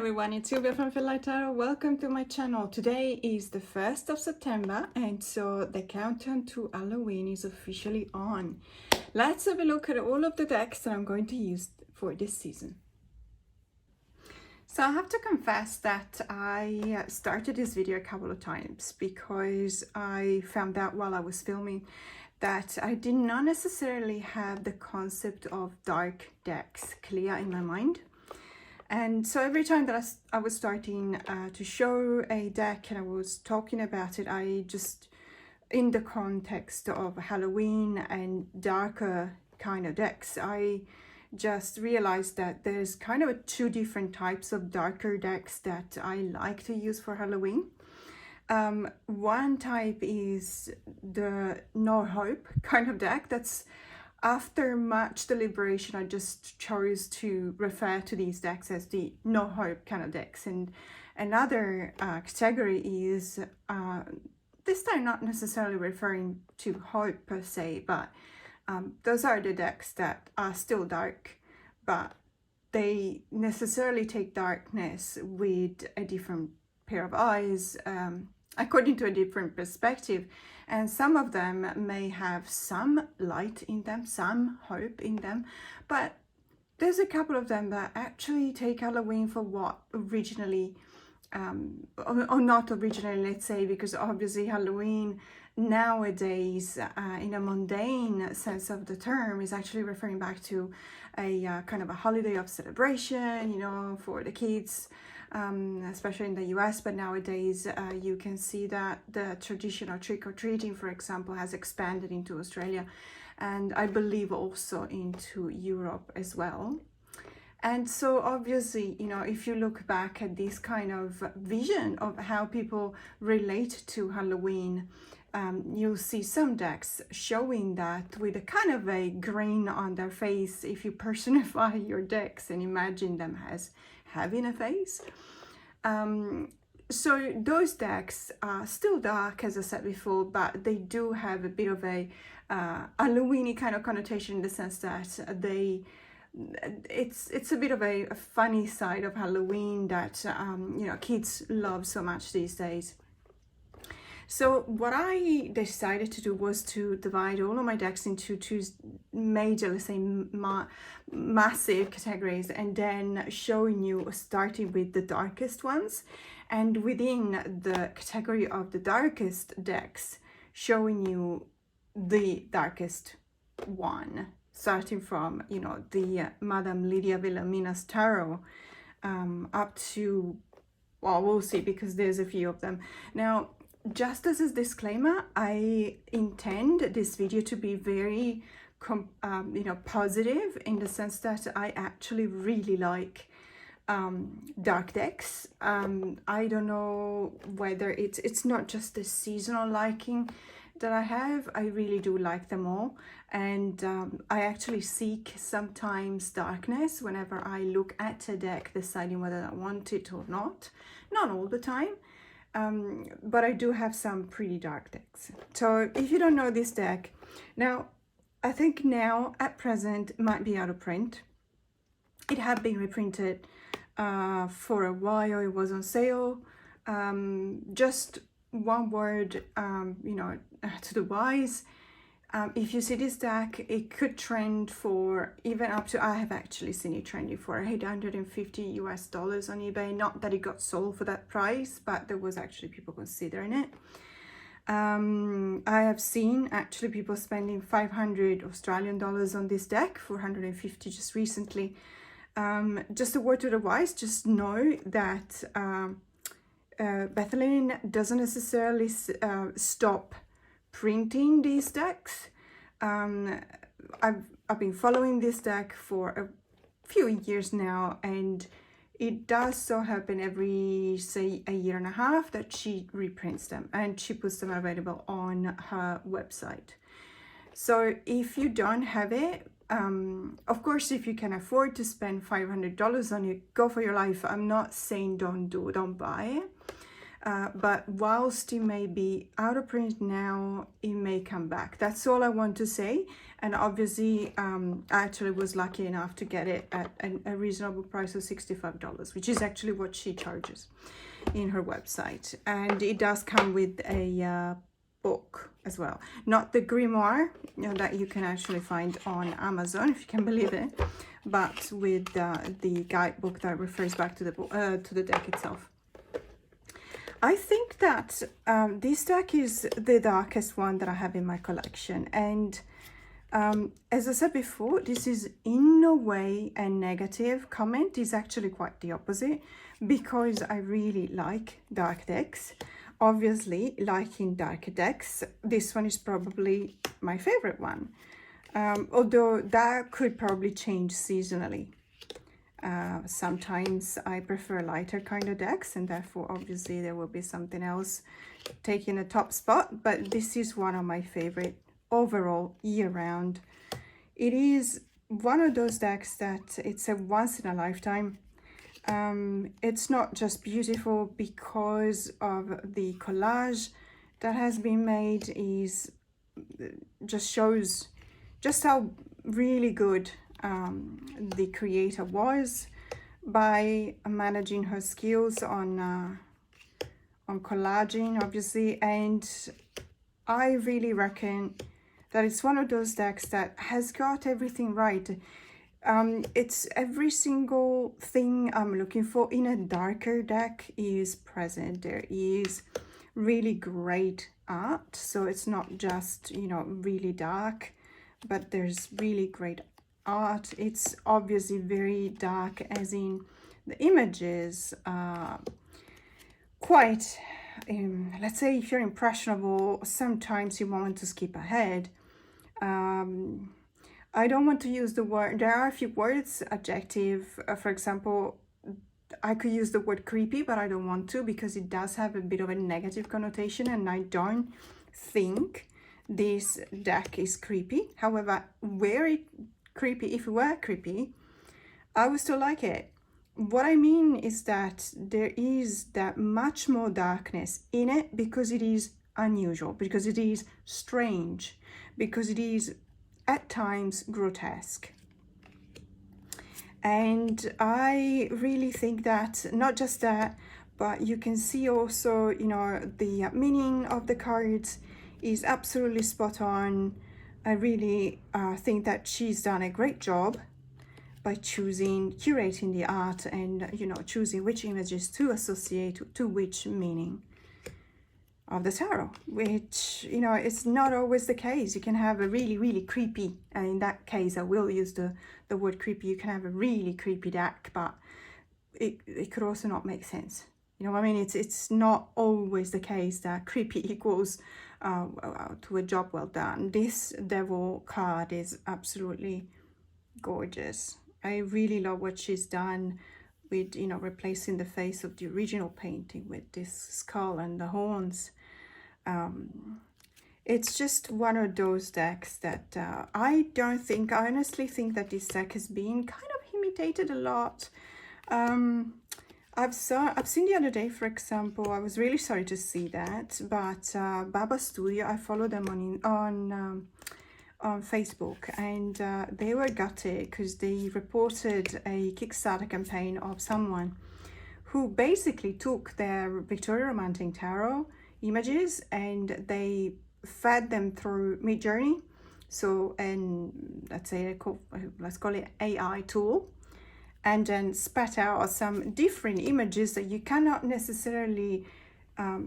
everyone, it's Silvia from Tarot. Welcome to my channel. Today is the 1st of September and so the countdown to Halloween is officially on. Let's have a look at all of the decks that I'm going to use for this season. So I have to confess that I started this video a couple of times because I found out while I was filming that I did not necessarily have the concept of dark decks clear in my mind. And so every time that I was starting to show a deck and I was talking about it, I just, in the context of Halloween and darker kind of decks, I just realized that there's kind of two different types of darker decks that I like to use for Halloween. One type is the no hope kind of deck. That's after much deliberation, I just chose to refer to these decks as the no hope kind of decks. And another category is this time not necessarily referring to hope per se, but those are the decks that are still dark, but they necessarily take darkness with a different pair of eyes, according to a different perspective. And some of them may have some light in them, some hope in them, but there's a couple of them that actually take Halloween for what originally, or not originally, let's say, because obviously Halloween nowadays, in a mundane sense of the term, is actually referring back to a kind of a holiday of celebration, you know, for the kids. Especially in the US, but nowadays you can see that the traditional trick-or-treating, for example, has expanded into Australia and I believe also into Europe as well. And so obviously, you know, if you look back at this kind of vision of how people relate to Halloween, you'll see some decks showing that with a kind of a grin on their face if you personify your decks and imagine them as having a face. So those decks are still dark, as I said before, but they do have a bit of a Halloween-y kind of connotation in the sense that it's a bit of a funny side of Halloween that you know, kids love so much these days. So what I decided to do was to divide all of my decks into two major, let's say, massive categories, and then showing you, starting with the darkest ones, and within the category of the darkest decks, showing you the darkest one, starting from, you know, the Madame Lydia Villamina's tarot up to, well, we'll see, because there's a few of them. Now, just as a disclaimer, I intend this video to be very, you know, positive, in the sense that I actually really like dark decks. I don't know whether it's not just the seasonal liking that I have. I really do like them all, and I actually seek sometimes darkness whenever I look at a deck, deciding whether I want it or not. Not all the time. But I do have some pretty dark decks. So if you don't know this deck, now I think now at present might be out of print. It had been reprinted for a while. It was on sale. Just one word, you know, to the wise. If you see this deck, it could trend for even up to, I have actually seen it trending for $850 US on eBay. Not that it got sold for that price, but there was actually people considering it. I have seen actually people spending 500 Australian dollars on this deck, 450 just recently. Just a word to the wise, just know that Bethlehem doesn't necessarily stop printing these decks. I've been following this deck for a few years now, and it does so happen every, say, a year and a half that she reprints them and she puts them available on her website. So if you don't have it, of course, if you can afford to spend $500 on it, go for your life. I'm not saying don't buy it. but whilst it may be out of print now, it may come back. That's all I want to say. And obviously, I actually was lucky enough to get it at a reasonable price of $65, which is actually what she charges in her website. And it does come with a book as well, not the grimoire, you know, that you can actually find on Amazon, if you can believe it, but with the guidebook that refers back to the book, to the deck itself. I think that this deck is the darkest one that I have in my collection, and as I said before, this is in no way a negative comment. It's actually quite the opposite, because I really like dark decks. Obviously, liking dark decks, this one is probably my favorite one, although that could probably change seasonally. Sometimes I prefer lighter kind of decks, and therefore obviously there will be something else taking a top spot, but this is one of my favorite overall year-round. It is one of those decks that it's a once in a lifetime. It's not just beautiful because of the collage that has been made, is just shows just how really good the creator was by managing her skills on collaging, obviously. And I really reckon that it's one of those decks that has got everything right. It's every single thing I'm looking for in a darker deck is present. There is really great art, so it's not just, you know, really dark, but there's really great art. It's obviously very dark, as in the images quite, let's say if you're impressionable, sometimes you want to skip ahead. I don't want to use the word, there are a few words, adjective, for example, I could use the word creepy, but I don't want to, because it does have a bit of a negative connotation, and I don't think this deck is creepy. However, were it creepy, if it were creepy, I would still like it. What I mean is that there is that much more darkness in it, because it is unusual, because it is strange, because it is at times grotesque. And I really think that not just that, but you can see also, you know, the meaning of the cards is absolutely spot on. I really think that she's done a great job by curating the art, and, you know, choosing which images to associate to which meaning of the tarot, which, you know, it's not always the case. You can have a really, really creepy, and in that case I will use the word creepy, you can have a really creepy deck, but it could also not make sense. You know what I mean? It's not always the case that creepy equals to a job well done. This Devil card is absolutely gorgeous. I really love what she's done with, you know, replacing the face of the original painting with this skull and the horns. It's just one of those decks that I honestly think that this deck has been kind of imitated a lot. I've seen the other day, for example, I was really sorry to see that, but Baba Studio, I follow them on Facebook, and they were gutted because they reported a Kickstarter campaign of someone who basically took their Victoria Romantic Tarot images and they fed them through Midjourney, so, and let's call it AI tool, and then spat out some different images that you cannot necessarily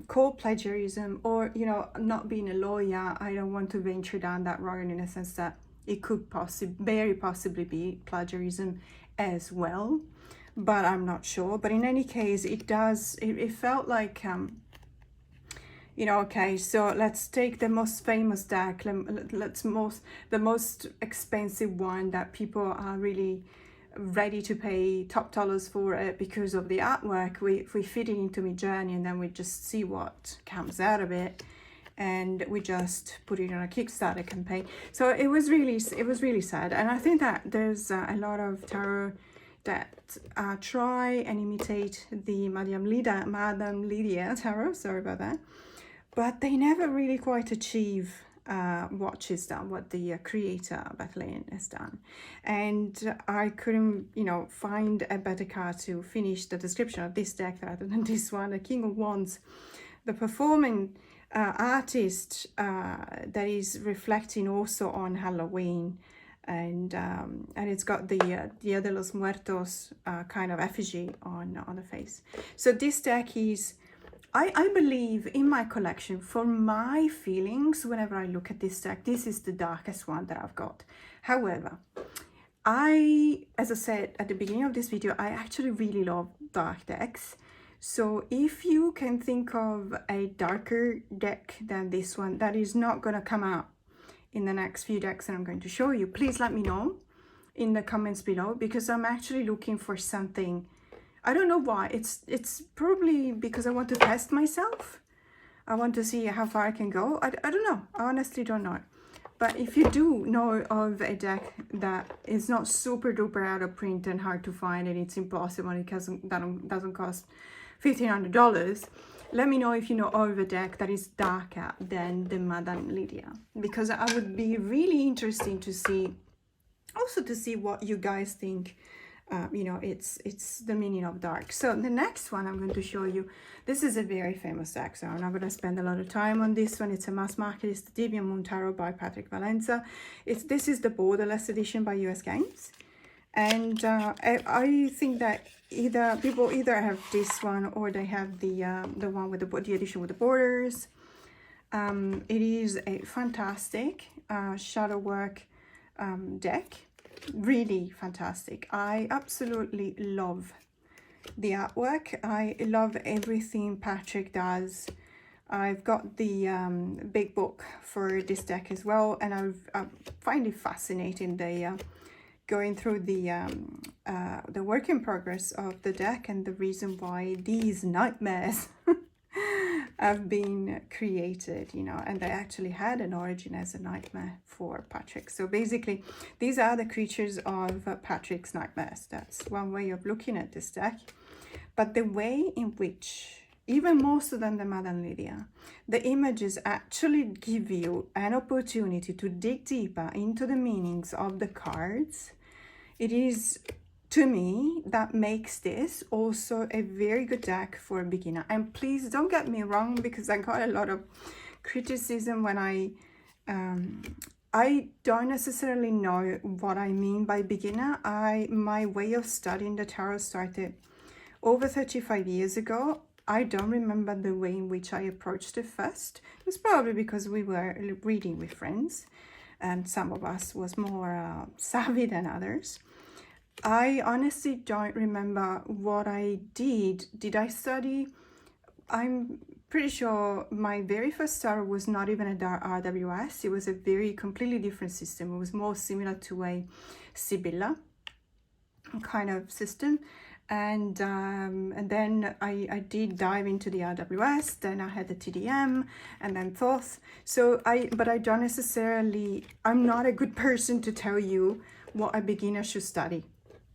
call plagiarism, or, you know, not being a lawyer, I don't want to venture down that road in a sense that it could very possibly be plagiarism as well, but I'm not sure. But in any case, it felt like, you know, okay, so let's take the most famous deck, the most expensive one that people are really ready to pay top dollars for it because of the artwork. We fit it into Midjourney, and then we just see what comes out of it, and we just put it on a Kickstarter campaign. So it was really sad, and I think that there's a lot of tarot that try and imitate the Madame Lydia tarot, sorry about that, but they never really quite achieve what she's done, what the creator Balgowlah has done. And I couldn't, you know, find a better card to finish the description of this deck rather than this one, the King of Wands, the performing artist that is reflecting also on Halloween, and it's got the Dia de los Muertos kind of effigy on the face. So this deck is, I believe, in my collection, for my feelings, whenever I look at this deck, this is the darkest one that I've got. However, as I said at the beginning of this video, I actually really love dark decks. So if you can think of a darker deck than this one that is not going to come out in the next few decks that I'm going to show you, please let me know in the comments below, because I'm actually looking for something. I don't know why. It's probably because I want to test myself. I want to see how far I can go. I don't know. I honestly don't know. But if you do know of a deck that is not super duper out of print and hard to find, and it's impossible because that doesn't cost $1,500, let me know if you know of a deck that is darker than the Madame Lydia, because I would be really interesting to see, also to see what you guys think. You know, it's the meaning of dark. So the next one I'm going to show you, this is a very famous deck, so I'm not going to spend a lot of time on this one. It's a mass market. It's the Deviant Moon Tarot by Patrick Valenza. This is the borderless edition by US Games. And I think that people either have this one or they have the one with the edition with the borders. It is a fantastic shadow work deck, really fantastic. I absolutely love the artwork. I love everything Patrick does. I've got the big book for this deck as well, and I find it fascinating. Going through the work in progress of the deck and the reason why these nightmares have been created, you know, and they actually had an origin as a nightmare for Patrick. So basically, these are the creatures of Patrick's nightmares. That's one way of looking at this deck. But the way in which, even more so than the Madame Lydia, the images actually give you an opportunity to dig deeper into the meanings of the cards. It is, to me, that makes this also a very good deck for a beginner. And please don't get me wrong, because I got a lot of criticism when I don't necessarily know what I mean by beginner. My way of studying the tarot started over 35 years ago. I don't remember the way in which I approached it first. It was probably because we were reading with friends, and some of us was more savvy than others. I honestly don't remember what I did. Did I study? I'm pretty sure my very first tarot was not even a RWS. It was a completely different system. It was more similar to a Sibylla kind of system. And then I did dive into the RWS, then I had the TDM, and then Thoth. But I don't necessarily, I'm not a good person to tell you what a beginner should study.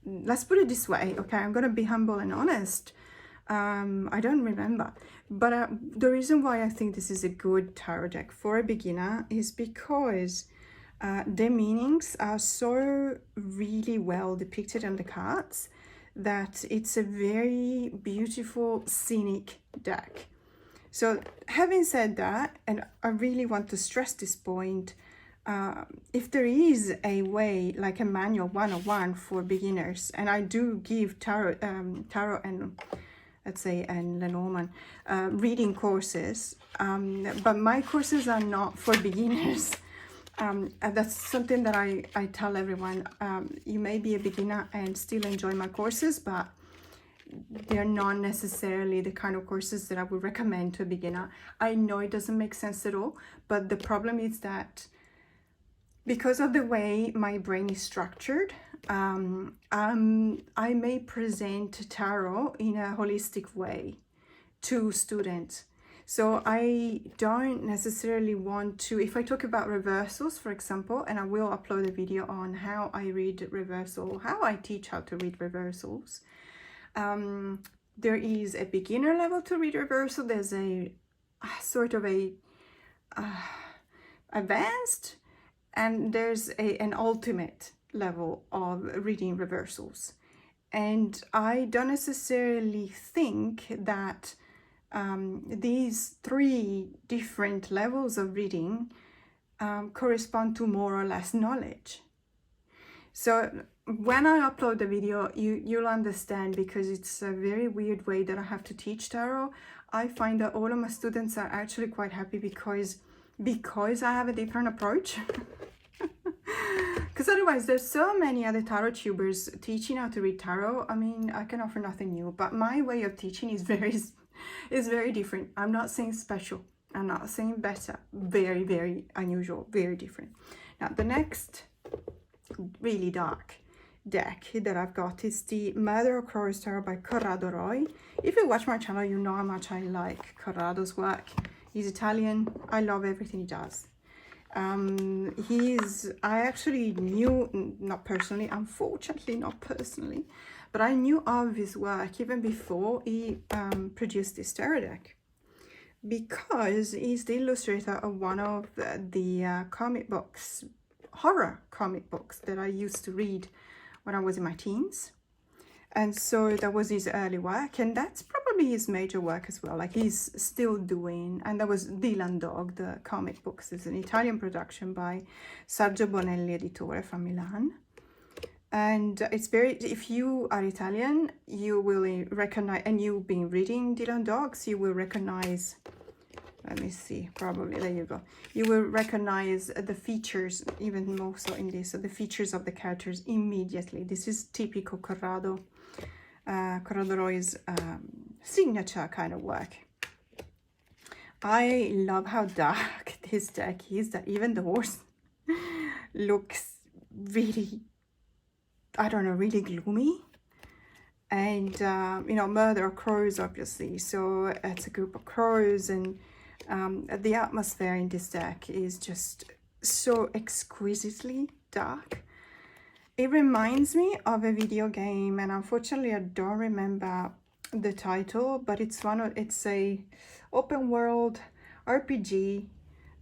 Let's put it this way, okay? I'm going to be humble and honest. I don't remember. But the reason why I think this is a good tarot deck for a beginner is because the meanings are so really well depicted on the cards that it's a very beautiful scenic deck. So having said that, and I really want to stress this point, if there is a way, like a manual 101 for beginners, and I do give tarot and let's say and Lenormand reading courses, but my courses are not for beginners. That's something that I tell everyone. You may be a beginner and still enjoy my courses, but they're not necessarily the kind of courses that I would recommend to a beginner. I know it doesn't make sense at all, but the problem is that because of the way my brain is structured, I may present tarot in a holistic way to students. So I don't necessarily want to, if I talk about reversals, for example, and I will upload a video on how I read reversal, how I teach how to read reversals. There is a beginner level to read reversal. There's a sort of a advanced, and there's an ultimate level of reading reversals. And I don't necessarily think that these three different levels of reading correspond to more or less knowledge. So when I upload the video, you'll understand, because it's a very weird way that I have to teach tarot. I find that all of my students are actually quite happy because I have a different approach. Because otherwise there's so many other tarot tubers teaching how to read tarot. I mean, I can offer nothing new, but my way of teaching is very different. I'm not saying special, I'm not saying better. Very, very unusual, very different. Now the next really dark deck that I've got is the Murder of Crows Tarot by Corrado Roy. If you watch my channel, you know how much I like Corrado's work. He's Italian. I love everything he does. I actually knew, not personally, unfortunately not personally, but I knew of his work even before he produced this tarot deck, because he's the illustrator of one of the comic books, horror comic books that I used to read when I was in my teens. And so that was his early work, and that's probably his major work as well. Like, he's still doing, and that was Dylan Dog, the comic books. It's an Italian production by Sergio Bonelli Editore from Milan. And it's very, if you are Italian, you will recognize, and you've been reading Dylan Dogs, you will recognize, let me see, probably, there you go. You will recognize the features, even more so in this, so the features of the characters immediately. This is typical Corrado Roy's signature kind of work. I love how dark this deck is, that even the horse looks really, I don't know, really gloomy. And, you know, Murder of Crows, obviously. So it's a group of crows, and the atmosphere in this deck is just so exquisitely dark. It reminds me of a video game, and unfortunately I don't remember the title, but it's a open world RPG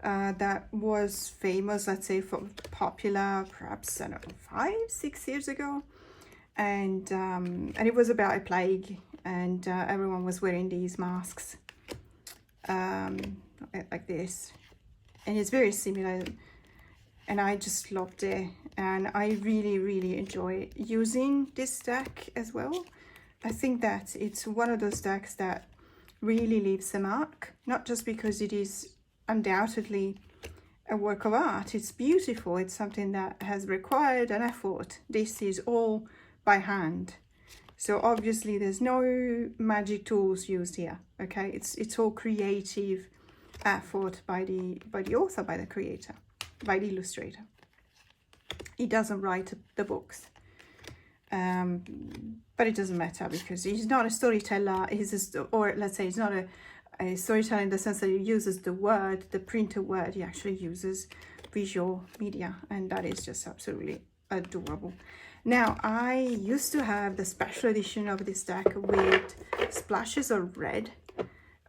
that was famous, let's say, for popular perhaps, I don't know, 5-6 years ago. And it was about a plague, and everyone was wearing these masks like this, and it's very similar, and I just loved it, and I really enjoy using this deck as well. I think that it's one of those decks that really leaves a mark, not just because it is undoubtedly a work of art, it's beautiful, it's something that has required an effort. This is all by hand, so obviously there's no magic tools used here. Okay, it's all creative effort by the author, by the creator, by the illustrator. He doesn't write the books, but it doesn't matter, because he's not a storyteller. Or let's say he's not a storyteller in the sense that he uses the printed word. He actually uses visual media, and that is just absolutely adorable. Now, I used to have the special edition of this deck with splashes of red.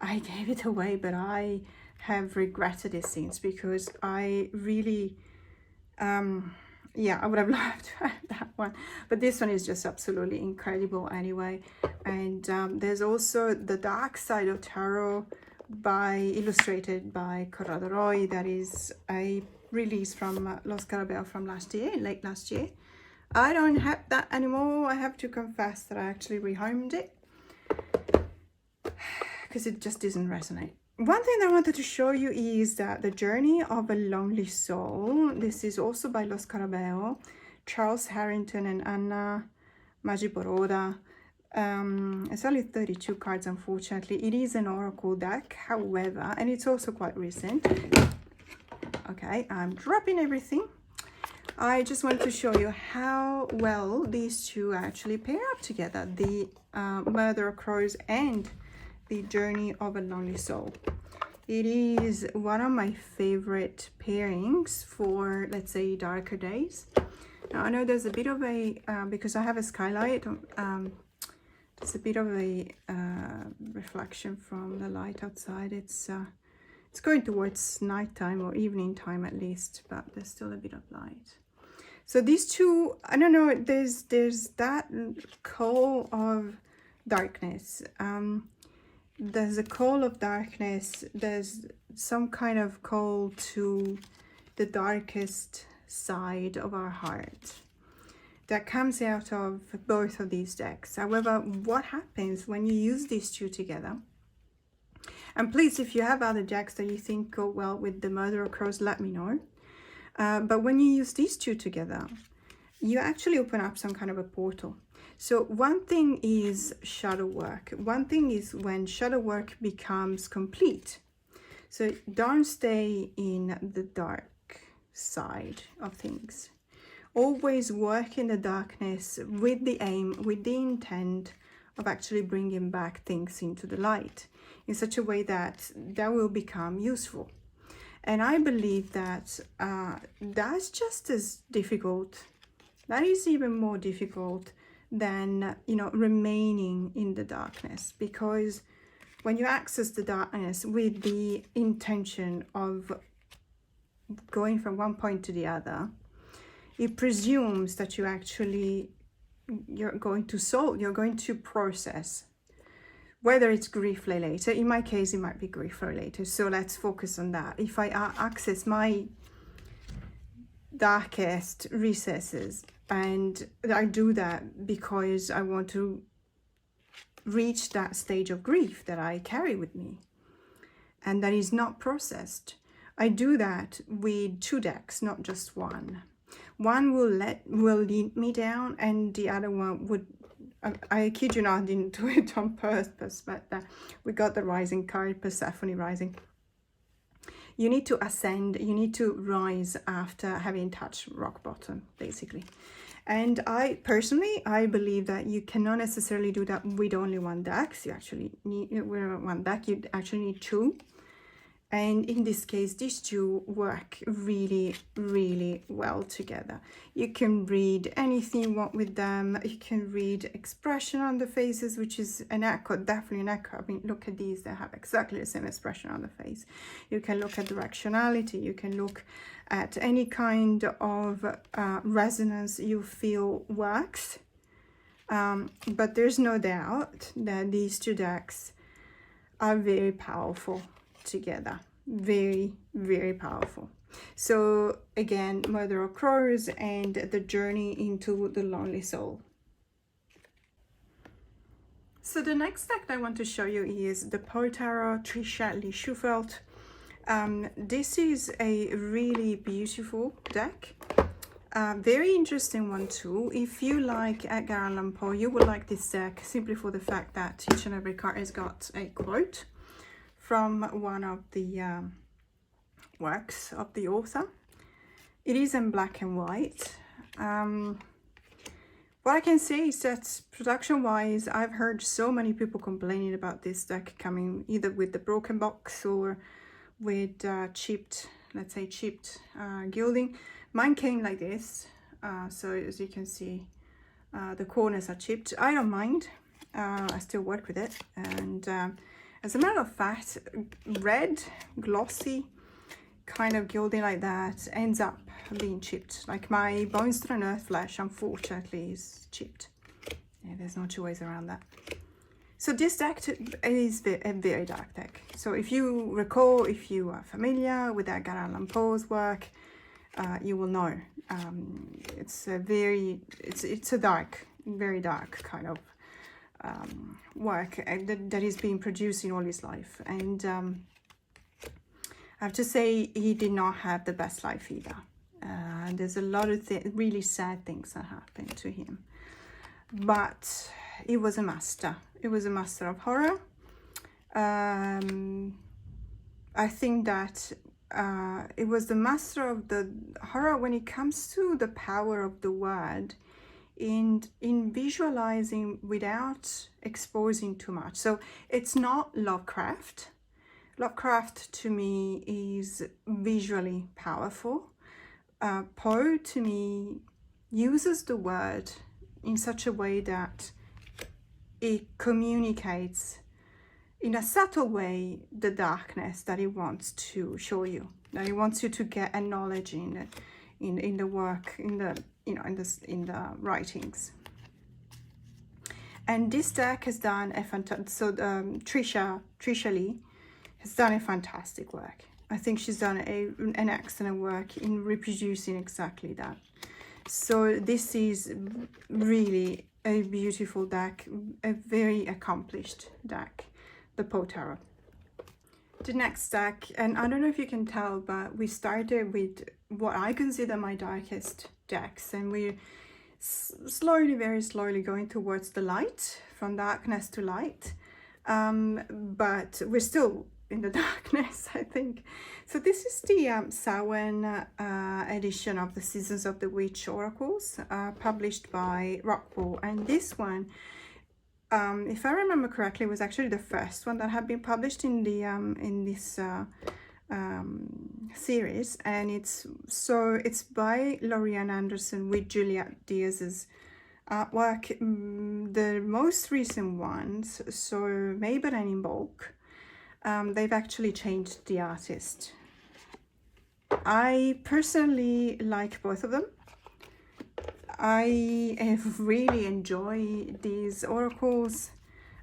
I gave it away, but I have regretted it since, because I really, yeah, I would have loved to have that one. But this one is just absolutely incredible anyway. And there's also The Dark Side of Tarot, illustrated by Corrado Roy. That is a release from Lo Scarabeo from last year, late last year. I don't have that anymore. I have to confess that I actually rehomed it, because it just doesn't resonate. One thing I wanted to show you is that The Journey of a Lonely Soul. This is also by Lo Scarabeo, Charles Harrington and Anna Magiboroda. It's only 32 cards, unfortunately. It is an oracle deck, however, and it's also quite recent. Okay, I'm dropping everything. I just wanted to show you how well these two actually pair up together. The Murder of Crows and The Journey of a Lonely Soul. It is one of my favorite pairings for, let's say, darker days. Now, I know there's a bit of a, because I have a skylight, there's a bit of a reflection from the light outside. It's going towards nighttime or evening time at least, but there's still a bit of light. So these two, I don't know, there's that call of darkness. There's a call of darkness. There's some kind of call to the darkest side of our heart that comes out of both of these decks. However, what happens when you use these two together? And please, if you have other decks that you think go well with the Murder of Crows, let me know. But when you use these two together, you actually open up some kind of a portal. So one thing is shadow work. One thing is when shadow work becomes complete. So don't stay in the dark side of things. Always work in the darkness with the aim, with the intent of actually bringing back things into the light in such a way that that will become useful. And I believe that that's just as difficult. That is even more difficult than, you know, remaining in the darkness, because when you access the darkness with the intention of going from one point to the other, it presumes that you're going to solve, you're going to process, whether it's grief related. In my case, it might be grief related. So let's focus on that. If I access my darkest recesses, and I do that because I want to reach that stage of grief that I carry with me and that is not processed, I do that with two decks, not just one. One will lead me down, and the other one would, I kid you not, I didn't do it on purpose, but we got the rising card, Persephone rising. You need to ascend, you need to rise after having touched rock bottom, basically. And I personally believe that you cannot necessarily do that with only one deck. You actually need, with one deck, you actually need two. And in this case, these two work really, really well together. You can read anything you want with them. You can read expression on the faces, which is an echo, definitely an echo. I mean, look at these, they have exactly the same expression on the face. You can look at directionality. You can look at any kind of resonance you feel works. But there's no doubt that these two decks are very powerful together. Very, very powerful. So again, Murder of Crows and the journey into the lonely soul. So the next deck I want to show you is the Poe Tarot, Trisha Lee Schufelt. This is a really beautiful deck. Very interesting one too. If you like Edgar Allan Poe, you will like this deck simply for the fact that each and every card has got a quote from one of the works of the author. It is in black and white. What I can say is that production wise, I've heard so many people complaining about this deck coming either with the broken box or with chipped, let's say chipped gilding. Mine came like this, so as you can see, the corners are chipped. I don't mind, I still work with it. And as a matter of fact, red, glossy kind of gilding like that ends up being chipped. Like my Bones to the Earth Flesh, unfortunately, is chipped. Yeah, there's no two ways around that. So this deck is a very dark deck. So if you recall, if you are familiar with Edgar Allan Poe's work, you will know it's a dark, very dark kind of work that is being produced in all his life. And I have to say, he did not have the best life either. There's a lot of really sad things that happened to him. But he was a master. It was a master of horror. I think that it was the master of the horror when it comes to the power of the word in visualizing without exposing too much. So it's not Lovecraft. Lovecraft to me is visually powerful. Poe to me uses the word in such a way that it communicates in a subtle way the darkness that he wants to show you, that he wants you to get a knowledge in the work, in the writings. And this deck has done a fantastic, so Trisha Lee has done a fantastic work. I think she's done an excellent work in reproducing exactly that. So this is really a beautiful deck, a very accomplished deck, the Poe Tarot. The next deck, and I don't know if you can tell, but we started with what I consider my darkest decks, and we're slowly, very slowly going towards the light, from darkness to light, but we're still in the darkness, I think. So this is the Samhain edition of the Seasons of the Witch Oracles, published by Rockpool, and this one, if I remember correctly, was actually the first one that had been published in the this series, and it's by Lorianne Anderson with Juliette Diaz's artwork. The most recent ones, so Macabre and In Bulk, they've actually changed the artist. I personally like both of them. I have really enjoyed these oracles.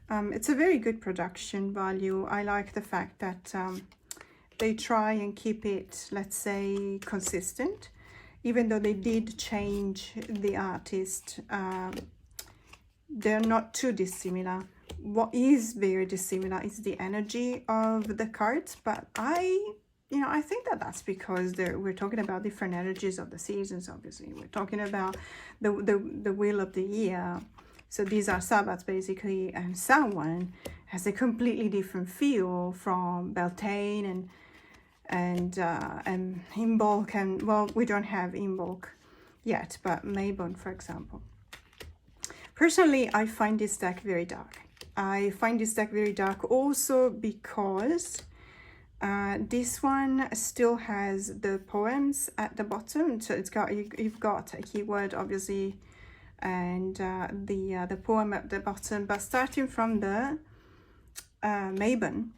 It's a very good production value. I like the fact that they try and keep it, let's say, consistent, even though they did change the artist. They're not too dissimilar. What is very dissimilar is the energy of the cards, but I think that that's because we're talking about different energies of the seasons. Obviously, we're talking about the wheel of the year. So these are Sabbats basically, and Samhain has a completely different feel from Beltane and Imbolc, and well, we don't have Imbolc yet, but Mabon, for example. Personally, I find this deck very dark. I find this deck very dark also because this one still has the poems at the bottom. So it's got, you've got a keyword obviously, and the poem at the bottom, but starting from the Mabon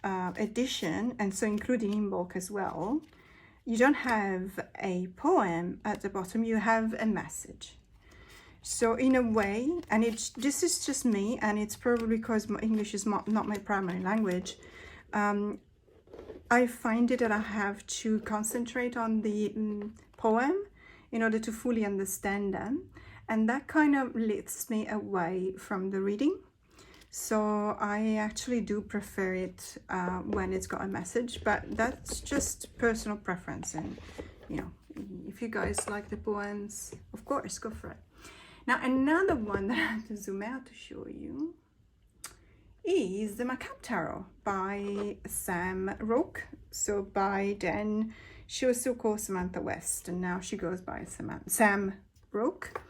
edition, and so including Imbolc as well, you don't have a poem at the bottom, you have a message. So in a way, and this is just me, and it's probably because English is not my primary language, I find it that I have to concentrate on the poem in order to fully understand them, and that kind of lifts me away from the reading. So I actually do prefer it when it's got a message, but that's just personal preference, and if you guys like the poems, of course, go for it. Now, another one that I have to zoom out to show you is the Macabre Tarot by Sam Roke. So by then, she was still called Samantha West, and now she goes by Sam Roke.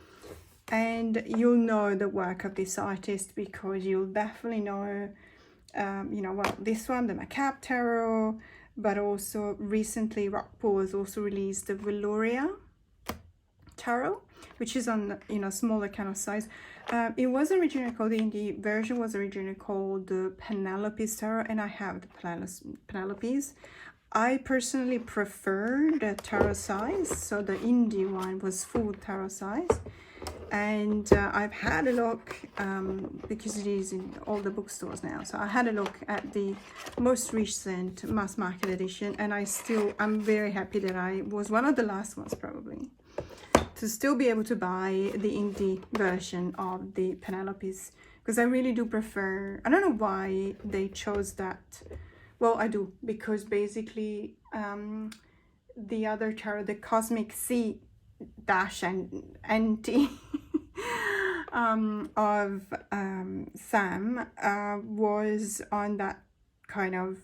And you'll know the work of this artist because you'll definitely know, well, this one, the Macabre Tarot, but also recently Rockpool has also released the Veloria Tarot, which is on smaller kind of size. It was originally called, the indie version was originally called the Penelope's Tarot, and I have the Penelope's. I personally prefer the tarot size, so the indie one was full tarot size, and I've had a look because it is in all the bookstores now. So I had a look at the most recent mass market edition, and I'm very happy that I was one of the last ones probably to still be able to buy the indie version of the Penelope's, because I really do prefer, I don't know why they chose that. Well, I do, because basically the other tarot, the Cosmic Sea dash and NT of Sam was on that kind of,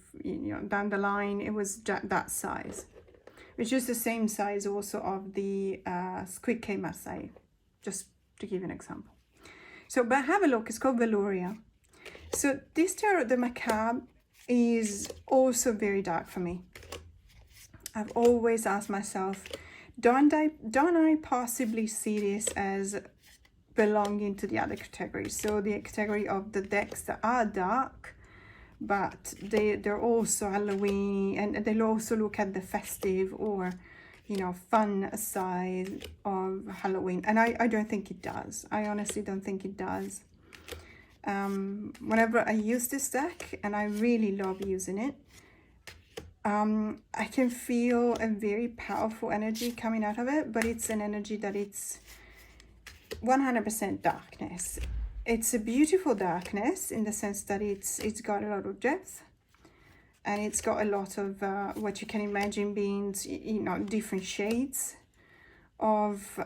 down the line, it was that size, which is the same size also of the Squid K Marseille, just to give you an example. So, but have a look, it's called Veloria. So this tarot, the Macabre, is also very dark for me. I've always asked myself, don't I possibly see this as belonging to the other category? So the category of the decks that are dark, but they're also Halloween, and they'll also look at the festive or, you know, fun side of Halloween. And I don't think it does. I honestly don't think it does. Whenever I use this deck, and I really love using it, I can feel a very powerful energy coming out of it, but it's an energy that it's 100% darkness. It's a beautiful darkness in the sense that it's got a lot of depth, and it's got a lot of what you can imagine being, you know, different shades of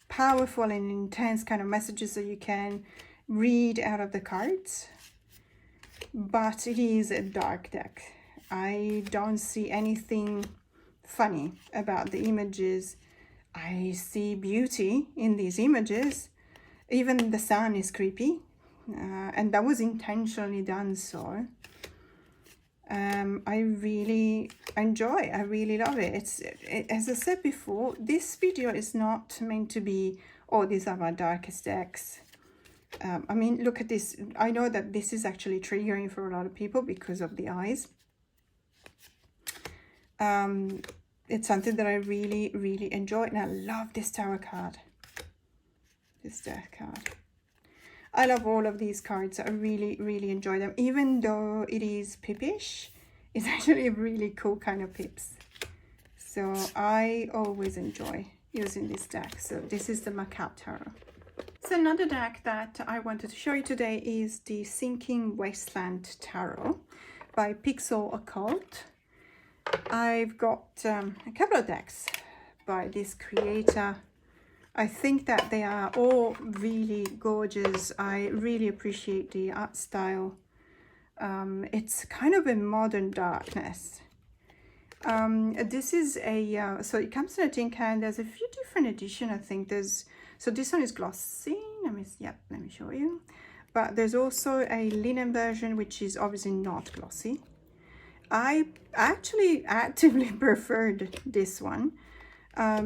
powerful and intense kind of messages that you can read out of the cards. But it is a dark deck. I don't see anything funny about the images. I see beauty in these images. Even the sun is creepy, and that was intentionally done so. I really enjoy, I really love it. As I said before, this video is not meant to be, oh, these are my darkest decks. I mean, look at this. I know that this is actually triggering for a lot of people because of the eyes. It's something that I really, really enjoy, and I love this tarot card. This deck card. I love all of these cards. I really, really enjoy them. Even though it is pippish, it's actually a really cool kind of pips. So I always enjoy using this deck. So this is the Macabre tarot. So another deck that I wanted to show you today is the Sinking Wasteland Tarot by Pixel Occult. I've got a couple of decks by this creator. I think that they are all really gorgeous. I really appreciate the art style. It's kind of a modern darkness. This is a, so it comes in a tin can. There's a few different editions, I think. So this one is glossy. Let me show you. But there's also a linen version, which is obviously not glossy. I actually actively preferred this one.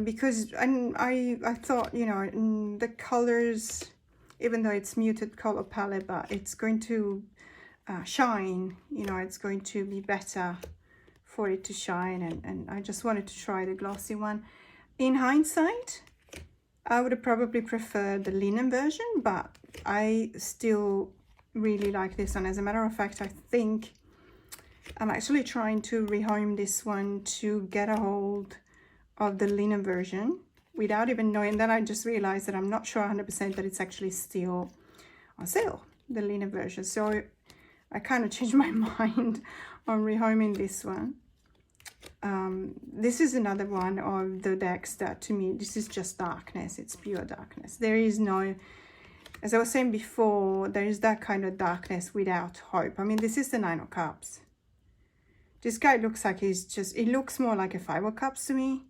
Because I thought, you know, the colors, even though it's muted color palette, but it's going to shine, you know, it's going to be better for it to shine, and I just wanted to try the glossy one. In hindsight, I would have probably preferred the linen version, but I still really like this one. As a matter of fact, I think I'm actually trying to rehome this one to get a hold of the linen version without even knowing. Then I just realized that I'm not sure 100% that it's actually still on sale, the linen version. So I kind of changed my mind on rehoming this one. This is another one of the decks that, to me, this is just darkness. It's pure darkness. There is no, as I was saying before, there is that kind of darkness without hope. I mean, this is the Nine of Cups. This guy looks like he's just, it looks more like a Five of Cups to me.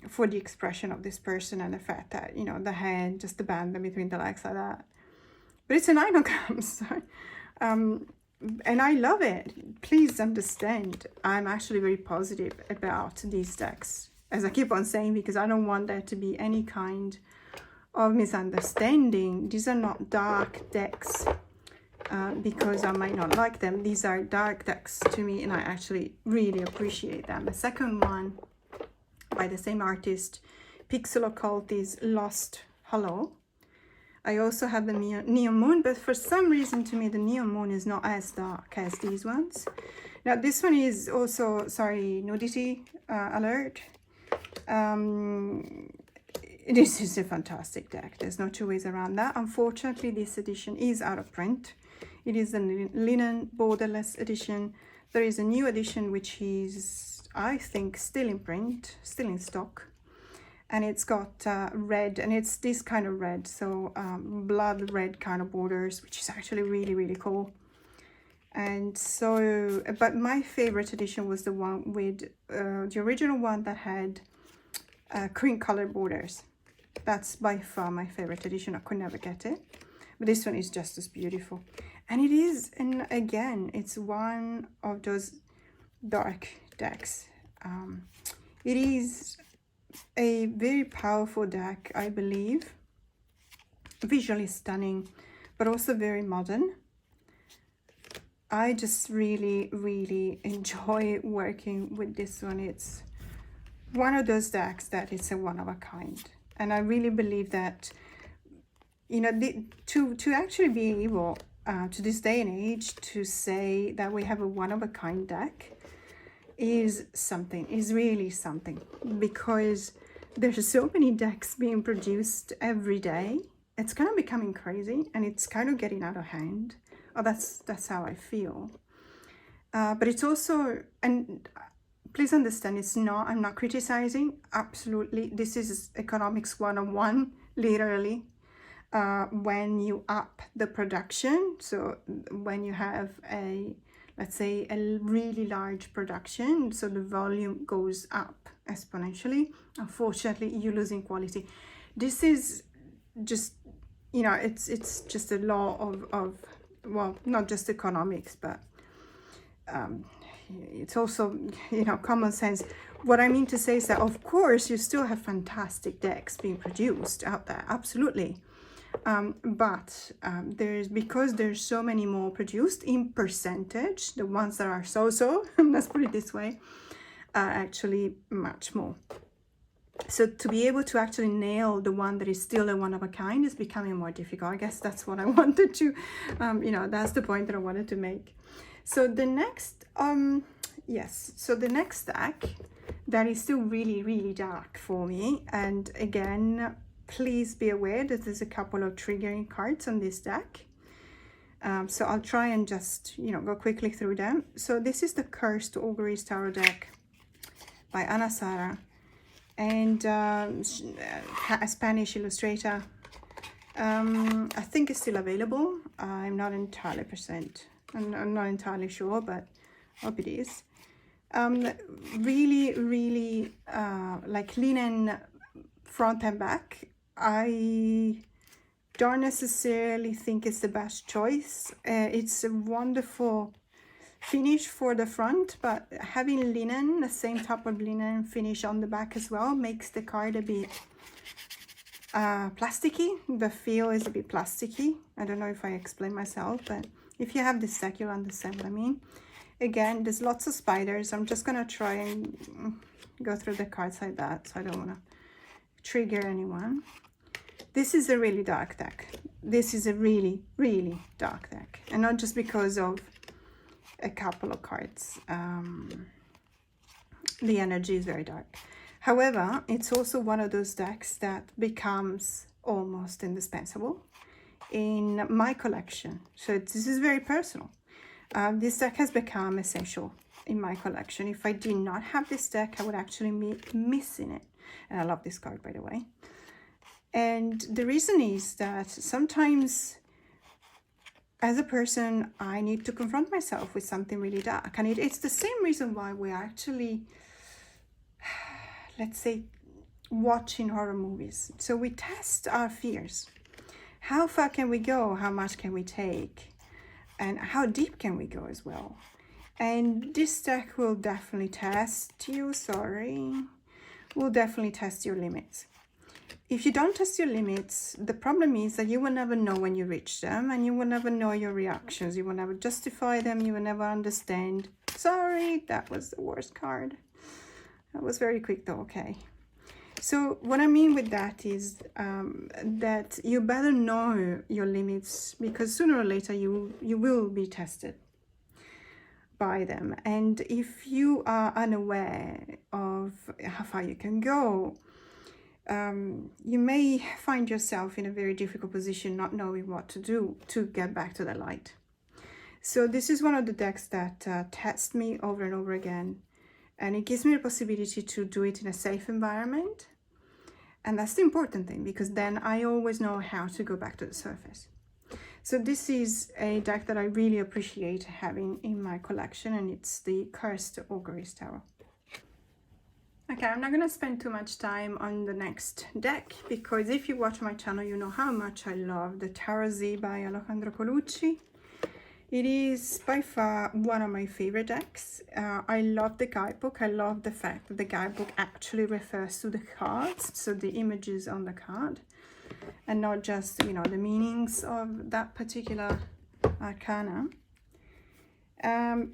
For the expression of this person and the fact that, you know, the hand, just the band between the legs like that. But it's a Nine of Cups. And I love it. Please understand, I'm actually very positive about these decks, as I keep on saying, because I don't want there to be any kind of misunderstanding. These are not dark decks because I might not like them. These are dark decks to me, and I actually really appreciate them. The second one, by the same artist, Pixel Occult, is Lost Hollow. I also have the Neon Moon, but for some reason to me the Neon Moon is not as dark as these ones. Now this one is also, sorry, nudity alert. This is a fantastic deck. There's no two ways around that. Unfortunately, this edition is out of print. It is the linen borderless edition. There is a new edition which is, I think, still in print, still in stock. And it's got red, and it's this kind of red, so blood red kind of borders, which is actually really, really cool. And so, but my favorite edition was the one with the original one that had cream colored borders. That's by far my favorite edition. I could never get it, but this one is just as beautiful. And it is, and again, it's one of those dark decks. It is a very powerful deck, I believe. Visually stunning, but also very modern. I just really, really enjoy working with this one. It's one of those decks that it's a one of a kind. And I really believe that, you know, to actually be able to this day and age to say that we have a one of a kind deck is something, is really something, because there's so many decks being produced every day. It's kind of becoming crazy and it's kind of getting out of hand. Oh, that's how I feel. But it's also, and please understand, it's not, I'm not criticizing, absolutely. This is economics 101, literally. When you up the production, so when you have a, let's say, a really large production, so the volume goes up exponentially, unfortunately, you're losing quality. This is just, you know, it's just a law of well, not just economics, but it's also, you know, common sense. What I mean to say is that, of course, you still have fantastic decks being produced out there, absolutely. But because there's so many more produced in percentage, the ones that are so-so, let's put it this way, are actually much more. So to be able to actually nail the one that is still a one of a kind is becoming more difficult. I guess that's what I wanted to, you know, that's the point that I wanted to make. So the next, yes, so the next deck that is still really, really dark for me. And again, please be aware that there's a couple of triggering cards on this deck. So I'll try and just, you know, go quickly through them. So this is the Cursed Auguries Tarot deck by Ana Sara, and a Spanish illustrator. I think it's still available. I'm not entirely I'm not entirely sure, but I hope it is. Really, really like linen front and back. I don't necessarily think it's the best choice. It's a wonderful finish for the front, but having linen, the same type of linen finish on the back as well, makes the card a bit plasticky. The feel is a bit plasticky. I don't know if I explain myself, but if you have this deck, you'll understand what I mean. Again, there's lots of spiders. I'm just gonna try and go through the cards like that, so I don't want to trigger anyone. This is a really dark deck. This is a really, really dark deck, and not just because of a couple of cards. The energy is very dark. However, it's also one of those decks that becomes almost indispensable in my collection. So this is very personal. This deck has become essential in my collection. If I did not have this deck, I would actually be missing it. And I love this card, by the way. And the reason is that sometimes as a person, I need to confront myself with something really dark. And it's the same reason why we're actually, let's say, watching horror movies. So we test our fears. How far can we go? How much can we take? And how deep can we go as well? And this deck will definitely test you, will definitely test your limits. If you don't test your limits, the problem is that you will never know when you reach them, and you will never know your reactions. You will never justify them. You will never understand. Sorry, that was the worst card. That was very quick though, okay. So what I mean with that is that you better know your limits, because sooner or later you will be tested by them. And if you are unaware of how far you can go, you may find yourself in a very difficult position, not knowing what to do to get back to the light. So this is one of the decks that tests me over and over again, and it gives me the possibility to do it in a safe environment. And that's the important thing, because then I always know how to go back to the surface. So this is a deck that I really appreciate having in my collection, and it's the Cursed Auguries Tarot. Okay, I'm not going to spend too much time on the next deck, because if you watch my channel, you know how much I love the Tarot Z by Alejandro Colucci. It is by far one of my favorite decks. I love the guidebook. I love the fact that the guidebook actually refers to the cards, so the images on the card, and not just, you know, the meanings of that particular arcana.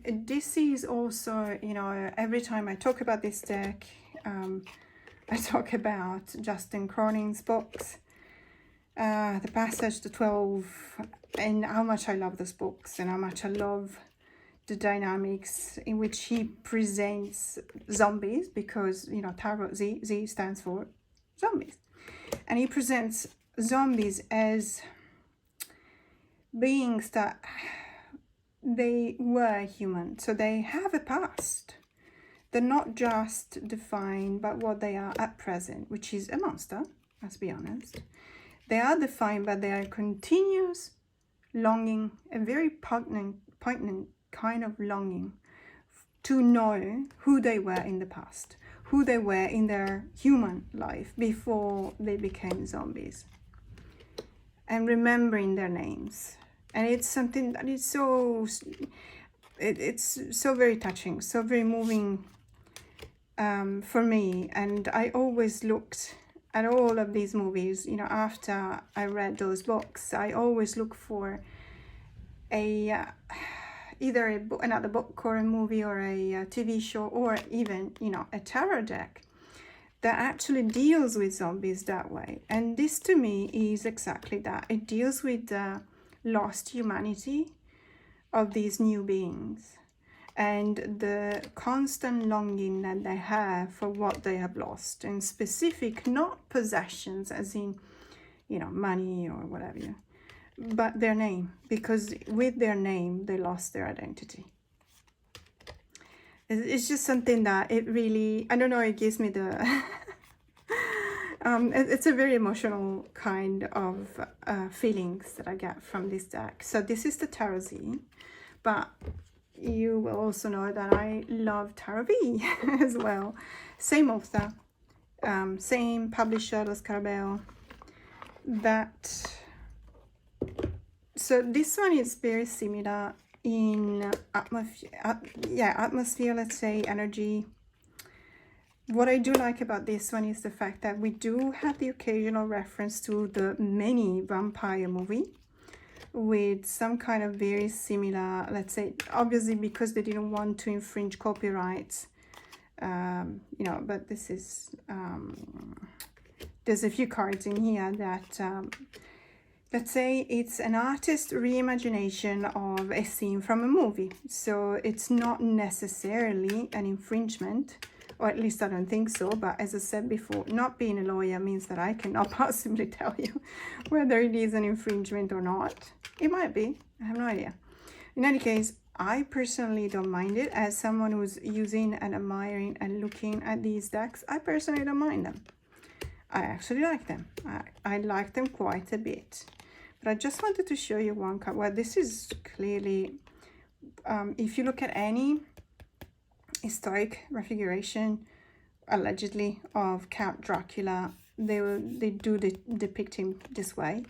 This is also, you know, every time I talk about this deck, I talk about Justin Cronin's books, The Passage to 12, and how much I love those books and how much I love the dynamics in which he presents zombies, because, you know, tarot Z stands for zombies, and he presents zombies as beings that they were human, so they have a past. They're not just defined by what they are at present, which is a monster, let's be honest. They are defined by their continuous longing, a very poignant kind of longing to know who they were in the past, who they were in their human life before they became zombies, and remembering their names. And it's something that is so, it's so very touching, so very moving for me. And I always looked at all of these movies, you know, after I read those books, I always look for a either another book or a movie or a TV show, or even, you know, a tarot deck that actually deals with zombies that way. And this to me is exactly that. It deals with the lost humanity of these new beings and the constant longing that they have for what they have lost, and specific, not possessions as in, you know, money or whatever, but their name, because with their name they lost their identity. It's just something that it really, I don't know, it gives me the it's a very emotional kind of feelings that I get from this deck. So this is the Tarot Z, but you will also know that I love Tarot V as well. Same author, same publisher, Los Carabeo. So this one is very similar in atmosphere, let's say, energy. What I do like about this one is the fact that we do have the occasional reference to the many vampire movie with some kind of very similar, let's say, obviously because they didn't want to infringe copyrights, you know, but this is, there's a few cards in here that, let's say it's an artist reimagination of a scene from a movie. So it's not necessarily an infringement, or at least I don't think so. But as I said before, not being a lawyer means that I cannot possibly tell you whether it is an infringement or not. It might be, I have no idea. In any case, I personally don't mind it. As someone who's using and admiring and looking at these decks, I personally don't mind them. I actually like them. I like them quite a bit. But I just wanted to show you one card. Well, this is clearly, if you look at any historic refiguration, allegedly, of Count Dracula, they do depict him this way.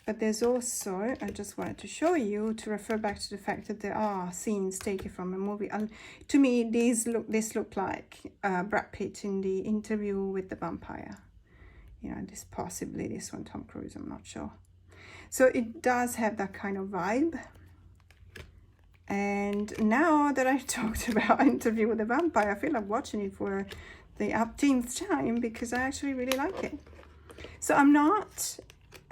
But there's also, I just wanted to show you, to refer back to the fact that there are scenes taken from a movie. And to me, this looked like Brad Pitt in the Interview with the Vampire. You know, possibly this one, Tom Cruise, I'm not sure. So it does have that kind of vibe. And now that I've talked about Interview with the Vampire, I feel like watching it for the upteenth time because I actually really like it. So I'm not,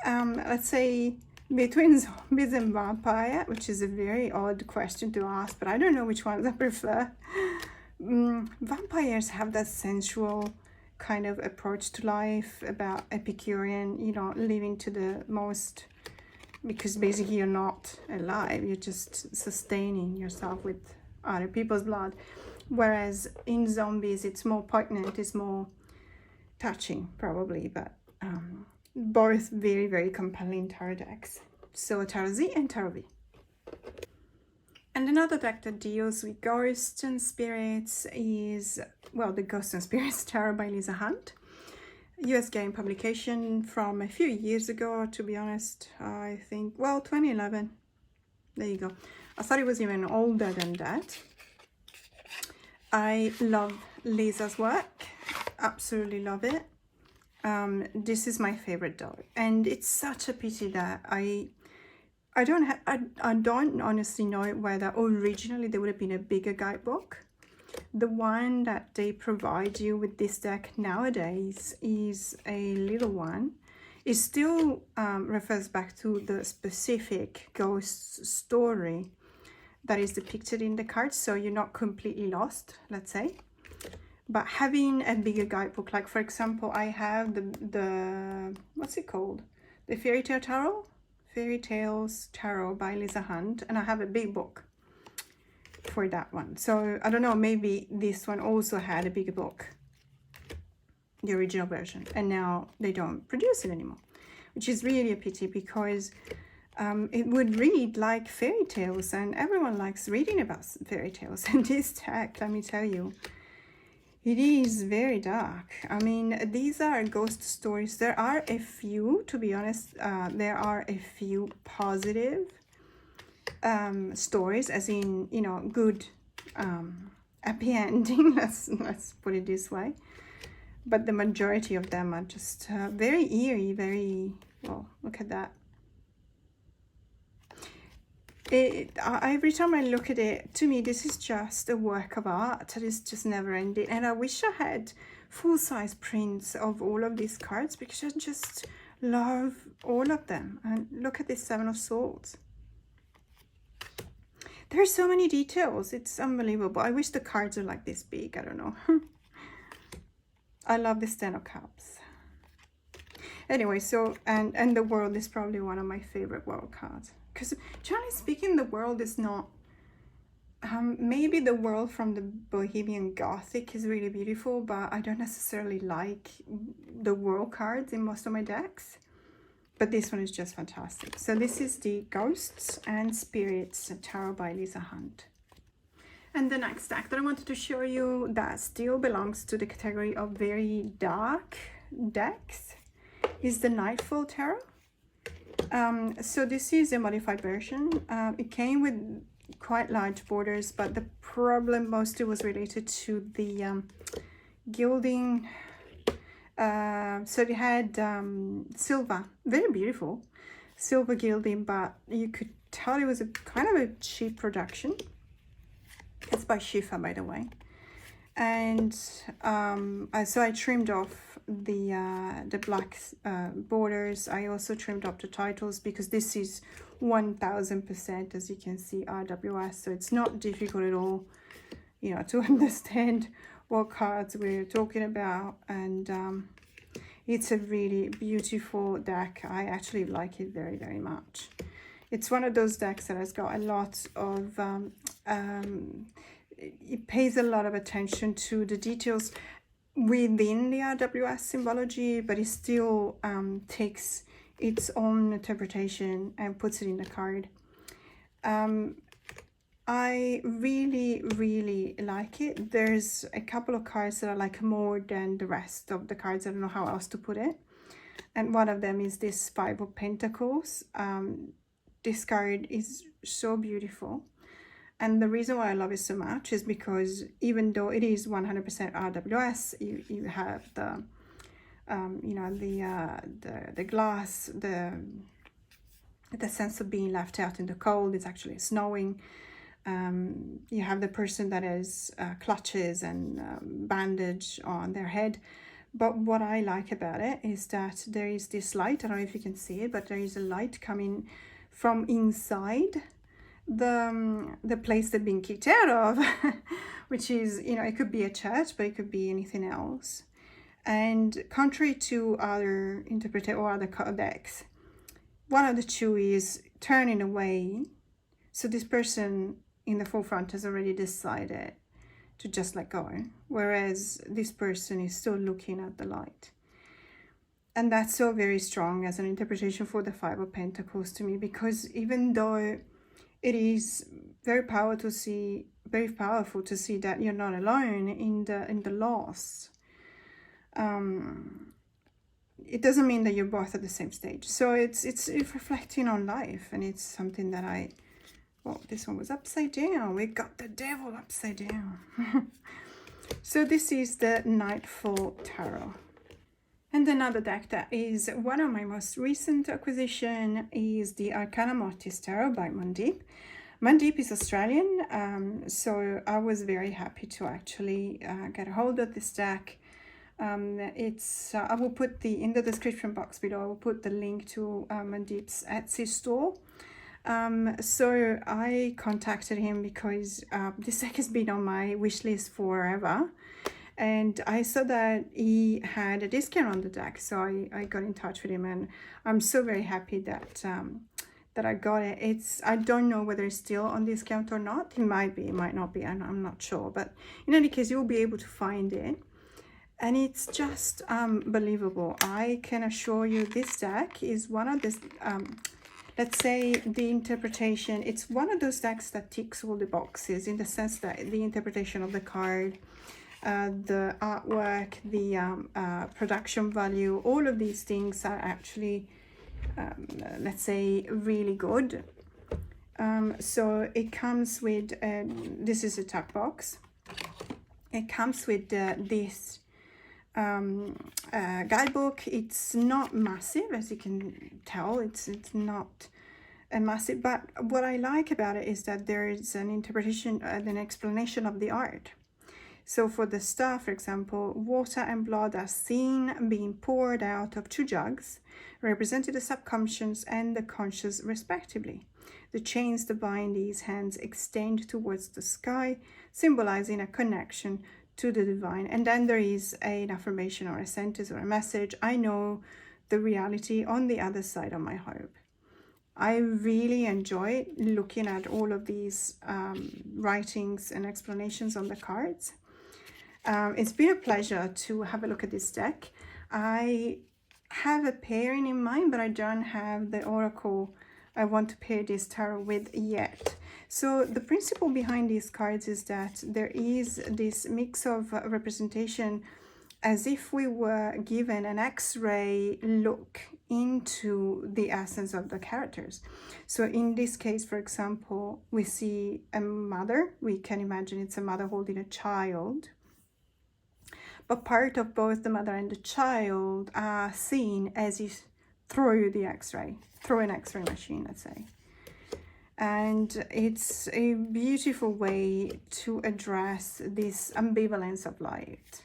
let's say, between zombies and vampire, which is a very odd question to ask, but I don't know which ones I prefer. Vampires have that sensual kind of approach to life, about Epicurean, you know, living to the most, because basically you're not alive, you're just sustaining yourself with other people's blood. Whereas in zombies, it's more poignant, it's more touching, probably, but both very, very compelling tarot decks. So Tarot Z and Tarot V. And another deck that deals with ghosts and spirits is, well, the Ghosts and Spirits Tarot by Lisa Hunt. US game publication from a few years ago, to be honest. I think, well, 2011. there you go. I thought it was even older than that. I love Lisa's work, absolutely love it. This is my favorite though, and it's such a pity that I don't honestly know whether originally there would have been a bigger guidebook. The one that they provide you with this deck nowadays is a little one. It still refers back to the specific ghost story that is depicted in the cards, so you're not completely lost, let's say. But having a bigger guidebook, like for example, I have the what's it called? The Fairy Tale Tarot? Fairy Tales Tarot by Lisa Hunt, and I have a big book for that one. So I don't know, maybe this one also had a bigger book, the original version, and now they don't produce it anymore, which is really a pity, because it would read like fairy tales, and everyone likes reading about fairy tales. And this deck, let me tell you, it is very dark. I mean, these are ghost stories. There are a few, to be honest, there are a few positive stories, as in, you know, good happy ending, let's put it this way. But the majority of them are just very eerie, very, well, look at that. Every time I look at it, to me, this is just a work of art that is just never ending. And I wish I had full-size prints of all of these cards, because I just love all of them. And look at this Seven of Swords. There's so many details. It's unbelievable. I wish the cards are like this big. I don't know. I love the Ten of Cups. Anyway, so, and the World is probably one of my favorite World cards. Because generally speaking, the World is not, maybe the World from the Bohemian Gothic is really beautiful, but I don't necessarily like the World cards in most of my decks. But this one is just fantastic. So this is the Ghosts and Spirits Tarot by Lisa Hunt. And the next deck that I wanted to show you that still belongs to the category of very dark decks is the Nightfall Tarot. So this is a modified version. It came with quite large borders, but the problem mostly was related to the gilding. So it had silver, very beautiful silver gilding, but you could tell it was a kind of a cheap production. It's by Shifa, by the way. And so I trimmed off the black borders. I also trimmed up the titles, because this is 1000%, as you can see, RWS, so it's not difficult at all, you know, to understand what cards we're talking about. And it's a really beautiful deck. I actually like it very, very much. It's one of those decks that has got a lot of it pays a lot of attention to the details within the RWS symbology, but it still takes its own interpretation and puts it in the card. I really, really like it. There's a couple of cards that I like more than the rest of the cards. I don't know how else to put it. And one of them is this Five of Pentacles. This card is so beautiful. And the reason why I love it so much is because even though it is 100% RWS, you have the, you know, the glass, the sense of being left out in the cold. It's actually snowing. You have the person that has clutches and bandage on their head. But what I like about it is that there is this light. I don't know if you can see it, but there is a light coming from inside the place they've been kicked out of, which is, you know, it could be a church, but it could be anything else. And contrary to other interpretation or other decks, one of the two is turning away. So this person in the forefront has already decided to just let go, whereas this person is still looking at the light. And that's so very strong as an interpretation for the Five of Pentacles to me, because even though it is very powerful to see that you're not alone in the loss, it doesn't mean that you're both at the same stage. So it's reflecting on life, and it's something that I Oh, this one was upside down. We got the devil upside down. So this is the Nightfall Tarot. And another deck that is one of my most recent acquisition is the Arcana Iris Tarot by Mandeep. Mandeep is Australian, so I was very happy to actually get a hold of this deck. I will put in the description box below, I will put the link to Mandeep's Etsy store. So I contacted him because this deck has been on my wish list forever. And I saw that he had a discount on the deck, so I got in touch with him, and I'm so very happy that that I got it. I don't know whether it's still on discount or not. It might be, it might not be, I'm not sure. But in any case, you'll be able to find it. And it's just unbelievable. I can assure you this deck is one of the, let's say the interpretation, it's one of those decks that ticks all the boxes in the sense that the interpretation of the card, the artwork, the production value, all of these things are actually, let's say, really good. So it comes with, this is a tuck box. It comes with this guidebook. It's not massive, as you can tell. It's not a massive, but what I like about it is that there is an interpretation, an explanation of the art. So for the star, for example, water and blood are seen being poured out of two jugs, representing the subconscious and the conscious respectively. The chains that bind these hands extend towards the sky, symbolizing a connection to the divine. And then there is an affirmation or a sentence or a message. I know the reality on the other side of my hope. I really enjoy looking at all of these writings and explanations on the cards. It's been a pleasure to have a look at this deck. I have a pairing in mind, but I don't have the oracle I want to pair this tarot with yet. So the principle behind these cards is that there is this mix of representation as if we were given an X-ray look into the essence of the characters. So in this case, for example, we see a mother. We can imagine it's a mother holding a child. But part of both the mother and the child are seen as if through the X-ray, through an X-ray machine, let's say. And it's a beautiful way to address this ambivalence of light.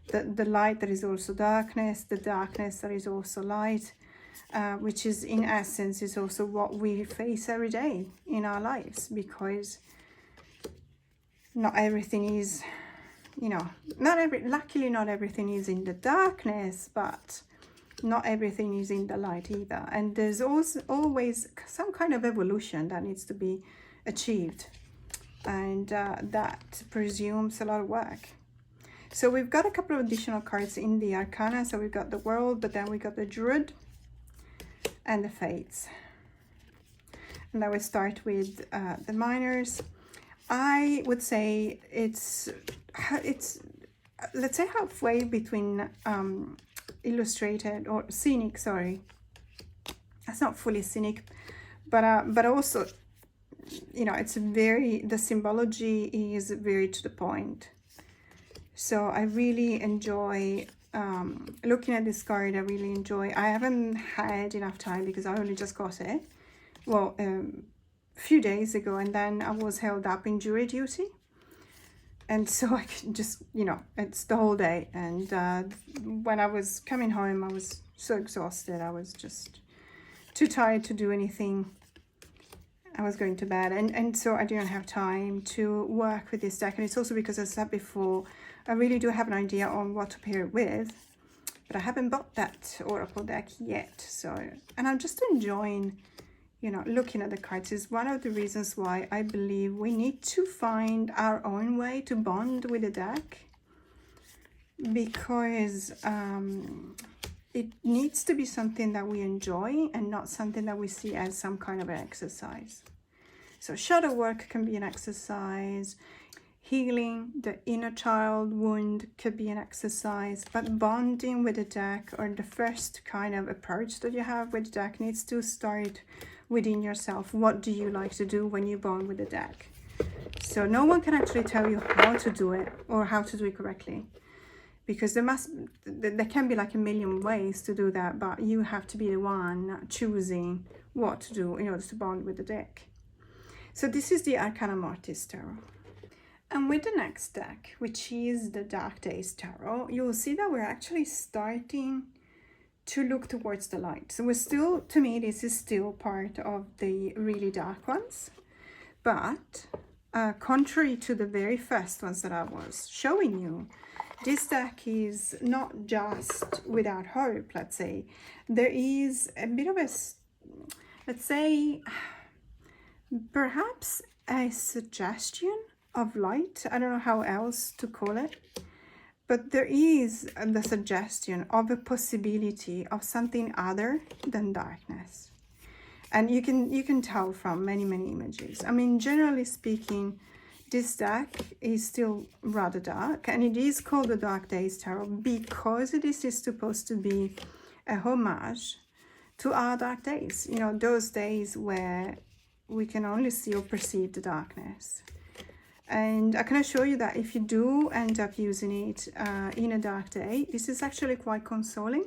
The light that is also darkness, the darkness that is also light, which is in essence is also what we face every day in our lives, because not everything is, you know, luckily not everything is in the darkness, but not everything is in the light either. And there's also always some kind of evolution that needs to be achieved, and that presumes a lot of work. So we've got a couple of additional cards in the Arcana. So we've got the World, but then we got the Druid and the Fates. And I will start with the Minors. I would say it's let's say halfway between illustrated or scenic, sorry. That's not fully scenic, but also, you know, it's very, the symbology is very to the point. So I really enjoy looking at this card. I really enjoy. I haven't had enough time because I only just got it, well, a few days ago, and then I was held up in jury duty. And so I could just, you know, it's the whole day. And when I was coming home, I was so exhausted. I was just too tired to do anything. I was going to bed. And so I didn't have time to work with this deck. And it's also because, as I said before, I really do have an idea on what to pair it with. But I haven't bought that Oracle deck yet. So, and I'm just enjoying, you know, looking at the cards. Is one of the reasons why I believe we need to find our own way to bond with the deck, because it needs to be something that we enjoy and not something that we see as some kind of an exercise. So shadow work can be an exercise, healing the inner child wound could be an exercise, but bonding with the deck, or the first kind of approach that you have with the deck, needs to start within yourself. What do you like to do when you bond with the deck? So no one can actually tell you how to do it or how to do it correctly, because there can be like a million ways to do that, but you have to be the one choosing what to do in order to bond with the deck. So this is the Arcana Mortis Tarot. And with the next deck, which is the Dark Days Tarot, you'll see that we're actually starting to look towards the light. So we're still, to me, this is still part of the really dark ones. But contrary to the very first ones that I was showing you, this deck is not just without hope, let's say. There is a bit of a, let's say, perhaps a suggestion of light. I don't know how else to call it. But there is the suggestion of a possibility of something other than darkness. And you can tell from many images. I mean, generally speaking, this deck is still rather dark, and it is called the Dark Days Tarot because this is supposed to be a homage to our dark days. You know, those days where we can only see or perceive the darkness. And I can assure you that if you do end up using it in a dark day, this is actually quite consoling.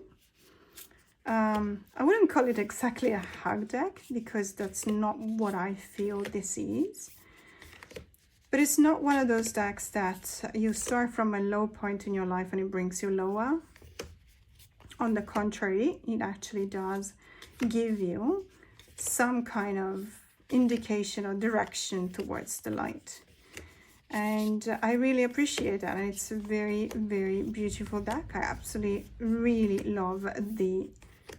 I wouldn't call it exactly a hug deck, because that's not what I feel this is. But it's not one of those decks that you start from a low point in your life and it brings you lower. On the contrary, it actually does give you some kind of indication or direction towards the light. And I really appreciate that. And it's a very beautiful deck. I absolutely really love the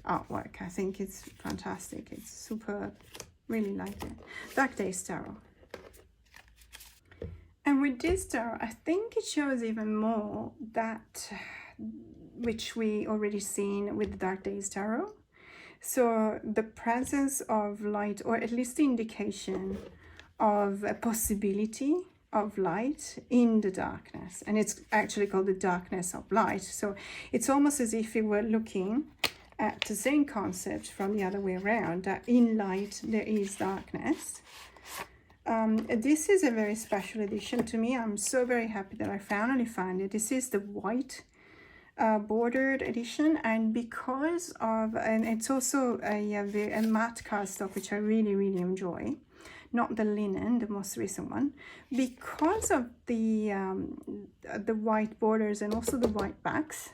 artwork. I think it's fantastic. It's superb. Really like it. Dark Days Tarot. And with this tarot, I think it shows even more that which we already seen with the Dark Days Tarot. So the presence of light, or at least the indication of a possibility of light in the darkness. And it's actually called the darkness of light. So it's almost as if we were looking at the same concept from the other way around, that in light there is darkness. This is a very special edition to me. I'm so very happy that I finally found it. This is the white bordered edition, and because of, and it's also a matte cardstock, which I really enjoy, not the linen, the most recent one, because of the white borders and also the white backs.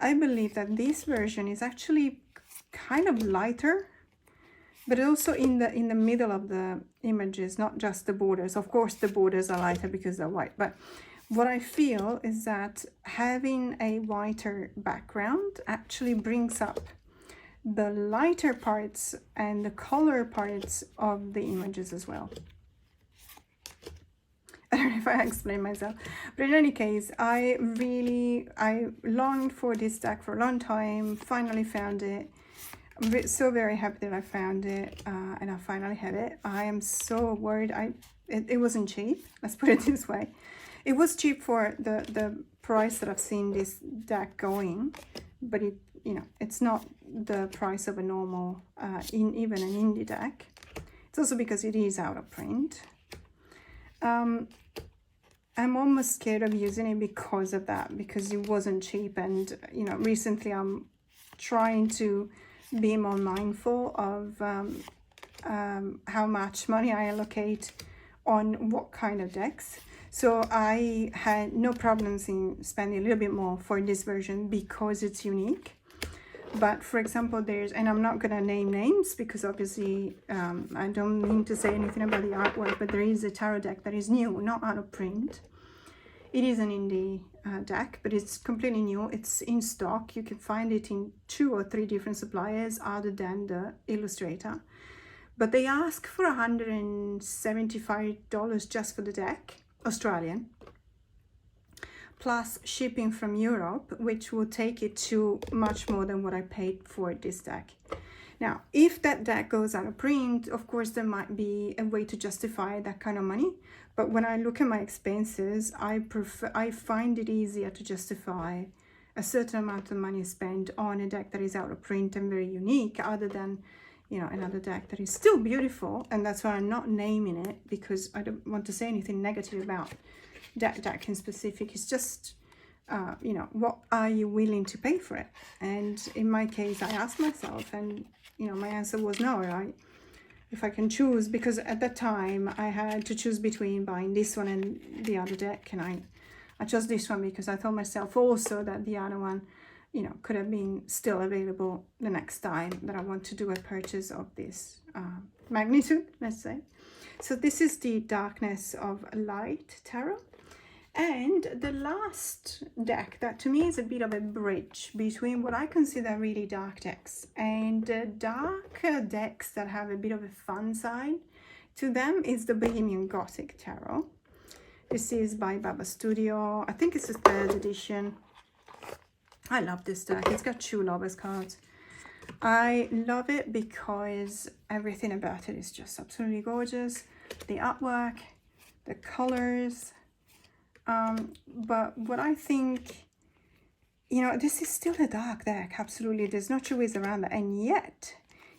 I believe that this version is actually kind of lighter, but also in the middle of the images, not just the borders. Of course, the borders are lighter because they're white, but what I feel is that having a whiter background actually brings up the lighter parts and the color parts of the images as well. I don't know if I explained myself, but in any case, I longed for this deck for a long time, finally found it. I'm so very happy that I found it, and I finally have it. I am so worried. It wasn't cheap, let's put it this way. It was cheap for the price that I've seen this deck going, but it, you know, it's not the price of a normal, even an indie deck. It's also because it is out of print. I'm almost scared of using it because of that, because it wasn't cheap, and you know, recently I'm trying to be more mindful of how much money I allocate on what kind of decks. So I had no problems in spending a little bit more for this version because it's unique. But for example, there's, and I'm not going to name names because obviously I don't mean to say anything about the artwork, but there is a tarot deck that is new, not out of print. It is an indie deck, but it's completely new. It's in stock. You can find it in 2 or 3 different suppliers other than the illustrator. But they ask for $175 just for the deck, Australian, plus shipping from Europe, which will take it to much more than what I paid for this deck. Now, if that deck goes out of print, of course, there might be a way to justify that kind of money. But when I look at my expenses, I find it easier to justify a certain amount of money spent on a deck that is out of print and very unique, other than, you know, another deck that is still beautiful, and that's why I'm not naming it, because I don't want to say anything negative about that deck in specific. It's just, you know, what are you willing to pay for it? And in my case, I asked myself, and, you know, my answer was no, right? If I can choose, because at that time I had to choose between buying this one and the other deck, and I chose this one because I thought myself also that the other one, you know, could have been still available the next time that I want to do a purchase of this magnitude, let's say. So this is the Darkness of Light Tarot. And the last deck that to me is a bit of a bridge between what I consider really dark decks and dark decks that have a bit of a fun side to them is the Bohemian Gothic Tarot. This is by Bybee Studio. I think it's the 3rd edition. I love this deck. It's got 2 lovers cards. I love it because everything about it is just absolutely gorgeous. The artwork, the colors. But what I think, you know, this is still a dark deck. Absolutely. There's no 2 ways around that. And yet,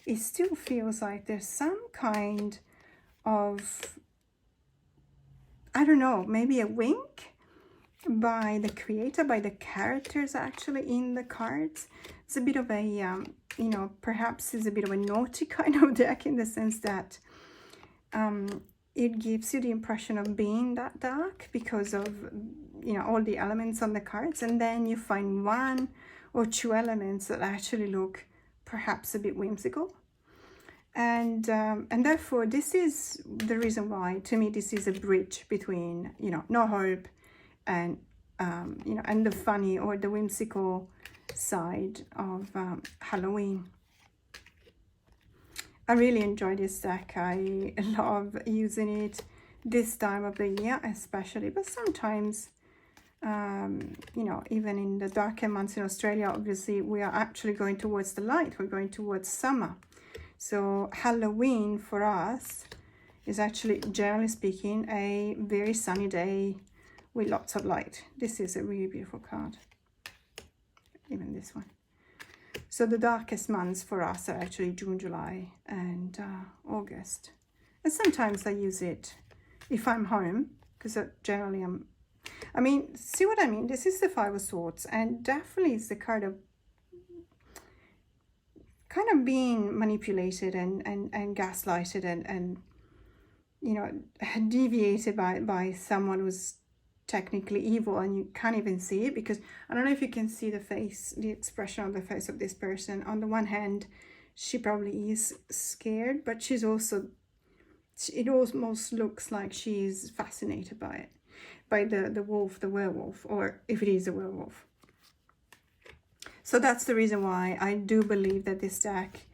it still feels like there's some kind of, I don't know, maybe a wink by the creator, by the characters actually in the cards. It's a bit of a, you know, perhaps it's a bit of a naughty kind of deck in the sense that it gives you the impression of being that dark because of, you know, all the elements on the cards, and then you find 1 or 2 elements that actually look perhaps a bit whimsical. And therefore, this is the reason why, to me, this is a bridge between, you know, no hope and, you know, and the funny or the whimsical side of Halloween. I really enjoy this deck. I love using it this time of the year, especially, but sometimes, you know, even in the darker months in Australia, obviously, we are actually going towards the light. We're going towards summer. So Halloween for us is actually, generally speaking, a very sunny day with lots of light. This is a really beautiful card. Even this one. So the darkest months for us are actually June, July, and August. And sometimes I use it if I'm home, because generally I mean, see what I mean? This is the 5 of Swords, and definitely it's the card of kind of being manipulated and gaslighted and you know, deviated by someone who's technically evil, and you can't even see it, because I don't know if you can see the face, the expression on the face of this person. On the one hand, she probably is scared, but she's also, it almost looks like she's fascinated by it, by the wolf, the werewolf, or if it is a werewolf. So that's the reason why I do believe that this deck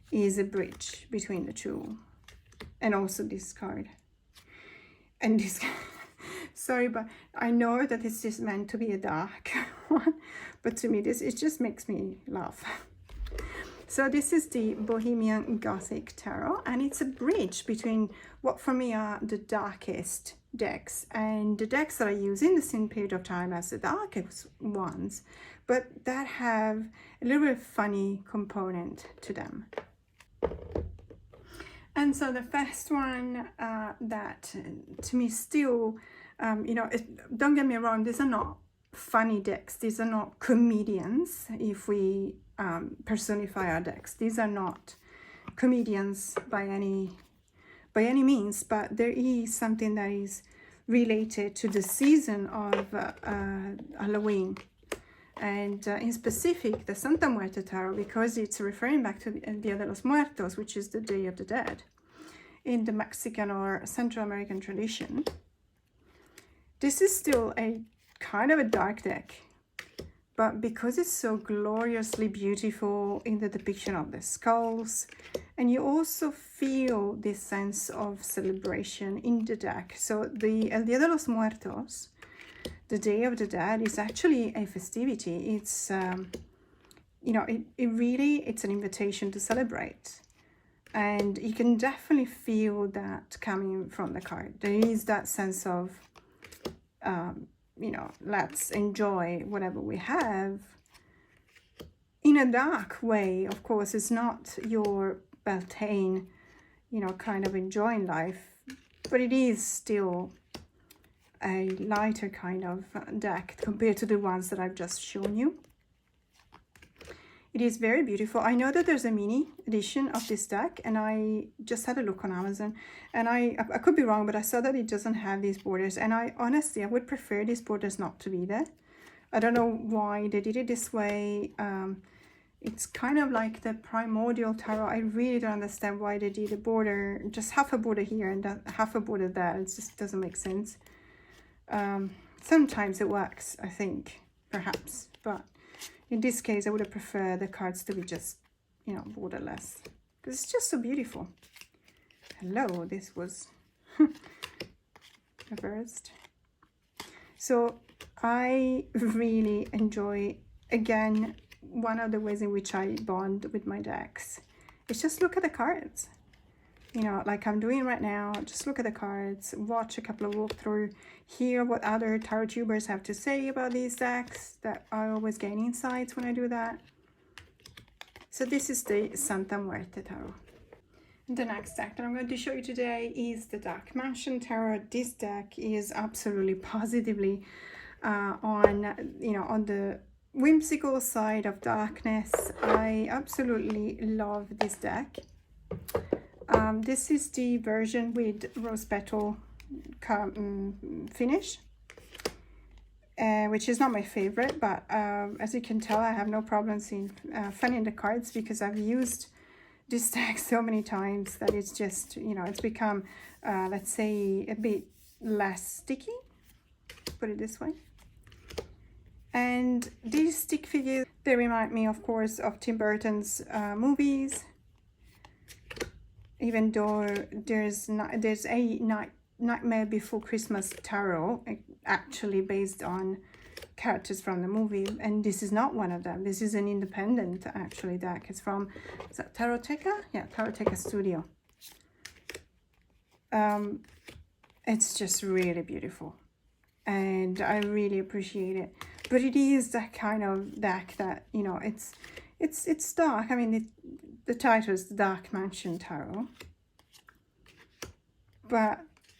is a bridge between the 2, and also this card and this. Sorry, but I know that this is meant to be a dark one, but to me it just makes me laugh. So this is the Bohemian Gothic Tarot, and it's a bridge between what for me are the darkest decks and the decks that I use in the same period of time as the darkest ones, but that have a little bit of funny component to them. And so the first one that to me still, you know, don't get me wrong, these are not funny decks. These are not comedians if we personify our decks. These are not comedians by any means, but there is something that is related to the season of Halloween. And in specific, the Santa Muerte Tarot, because it's referring back to the Dia de los Muertos, which is the Day of the Dead, in the Mexican or Central American tradition. This is still a kind of a dark deck, but because it's so gloriously beautiful in the depiction of the skulls, and you also feel this sense of celebration in the deck. So the El Dia de los Muertos, the Day of the Dead, is actually a festivity. It's, you know, it's an invitation to celebrate. And you can definitely feel that coming from the card. There is that sense of, you know, let's enjoy whatever we have in a dark way. Of course, it's not your Beltane, you know, kind of enjoying life, but it is still a lighter kind of deck compared to the ones that I've just shown you. It is very beautiful. I know that there's a mini edition of this deck, and I just had a look on Amazon, and I could be wrong, but I saw that it doesn't have these borders, and I honestly, I would prefer these borders not to be there. I don't know why they did it this way. It's kind of like the Primordial Tarot. I really don't understand why they did a border, just half a border here and half a border there. It just doesn't make sense. Sometimes it works, I think, perhaps, but in this case, I would have preferred the cards to be just, you know, borderless, because it's just so beautiful. Hello, this was reversed. So I really enjoy, again, one of the ways in which I bond with my decks is just look at the cards. You know, like I'm doing right now, just look at the cards, watch a couple of walkthrough, hear what other tarot tubers have to say about these decks, that I always gain insights when I do that. So this is the Santa Muerte Tarot. The next deck that I'm going to show you today is the Dark Mansion Tarot. This deck is absolutely positively on, you know, on the whimsical side of darkness. I absolutely love this deck. This is the version with rose petal finish, which is not my favorite, but as you can tell, I have no problems in fanning the cards, because I've used this deck so many times that it's just, you know, it's become, let's say, a bit less sticky, put it this way. And these stick figures, they remind me, of course, of Tim Burton's movies. Even though there's a Nightmare Before Christmas tarot, actually based on characters from the movie, and this is not one of them. This is an independent, actually, deck. It's from, is that Taroteca? Yeah, Taroteca Studio. It's just really beautiful, and I really appreciate it. But it is that kind of deck that, you know, it's dark. I mean, the title is the Dark Mansion Tarot, but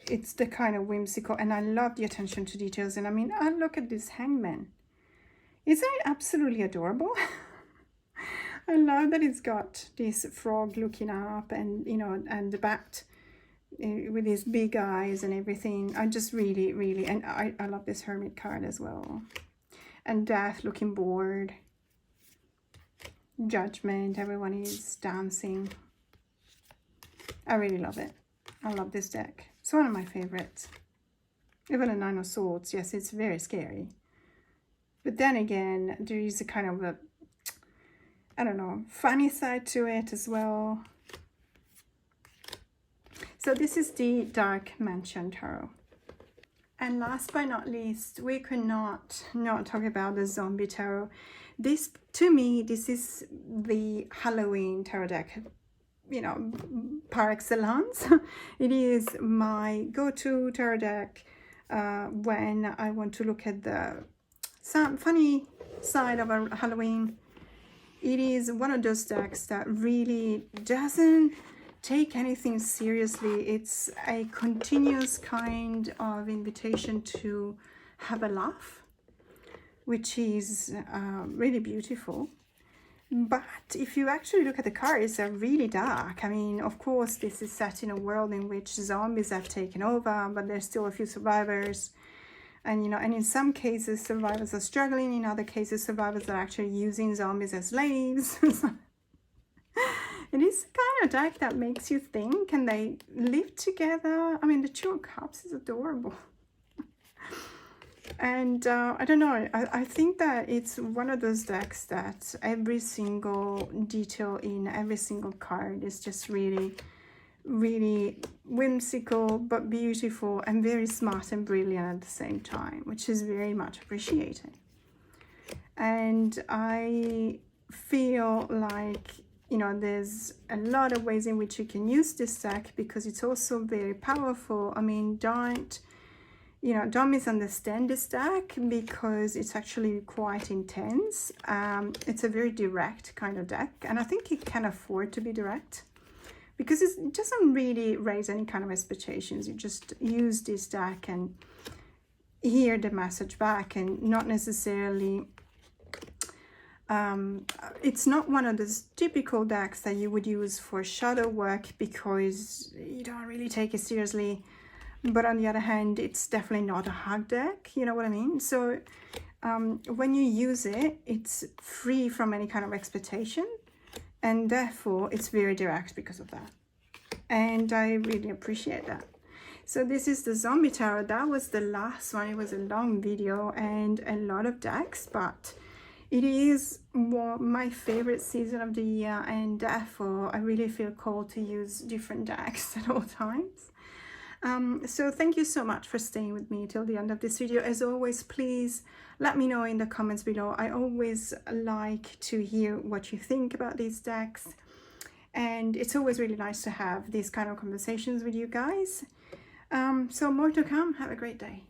it's the kind of whimsical, and I love the attention to details. And I mean, I look at this hangman. Isn't it absolutely adorable? I love that it's got this frog looking up, and, you know, and the bat with his big eyes and everything. I just really, really, and I love this hermit card as well. And Death looking bored. Judgment, everyone is dancing. I really love it. I love this deck. It's one of my favorites. Even a Nine of Swords, yes, it's very scary. But then again, there is a kind of a, I don't know, funny side to it as well. So this is the Dark Mansion Tarot. And last but not least, we could not talk about the Zombie Tarot. This, to me, this is the Halloween tarot deck, you know, par excellence. It is my go-to tarot deck when I want to look at the funny side of a Halloween. It is one of those decks that really doesn't take anything seriously. It's a continuous kind of invitation to have a laugh, which is really beautiful. But if you actually look at the cards, they're really dark. I mean, of course, this is set in a world in which zombies have taken over, but there's still a few survivors. And, you know, and in some cases, survivors are struggling. In other cases, survivors are actually using zombies as slaves. It is the kind of deck that makes you think, can they live together? I mean, the Two of Cups is adorable. And I don't know, I think that it's one of those decks that every single detail in every single card is just really, really whimsical, but beautiful, and very smart and brilliant at the same time, which is very much appreciated. And I feel like, you know, there's a lot of ways in which you can use this deck, because it's also very powerful. I mean, don't misunderstand this deck, because it's actually quite intense. It's a very direct kind of deck, and I think it can afford to be direct. because it doesn't really raise any kind of expectations. You just use this deck and hear the message back, and not necessarily it's not one of those typical decks that you would use for shadow work because you don't really take it seriously. But on the other hand, it's definitely not a hug deck, you know what I mean? So when you use it, it's free from any kind of expectation, and therefore it's very direct because of that. And I really appreciate that. So this is the Zombie Tarot. That was the last one. It was a long video and a lot of decks, but it is my favorite season of the year, and therefore I really feel called to use different decks at all times. So thank you so much for staying with me till the end of this video. As always, please let me know in the comments below. I always like to hear what you think about these decks, and it's always really nice to have these kind of conversations with you guys. So more to come. Have a great day.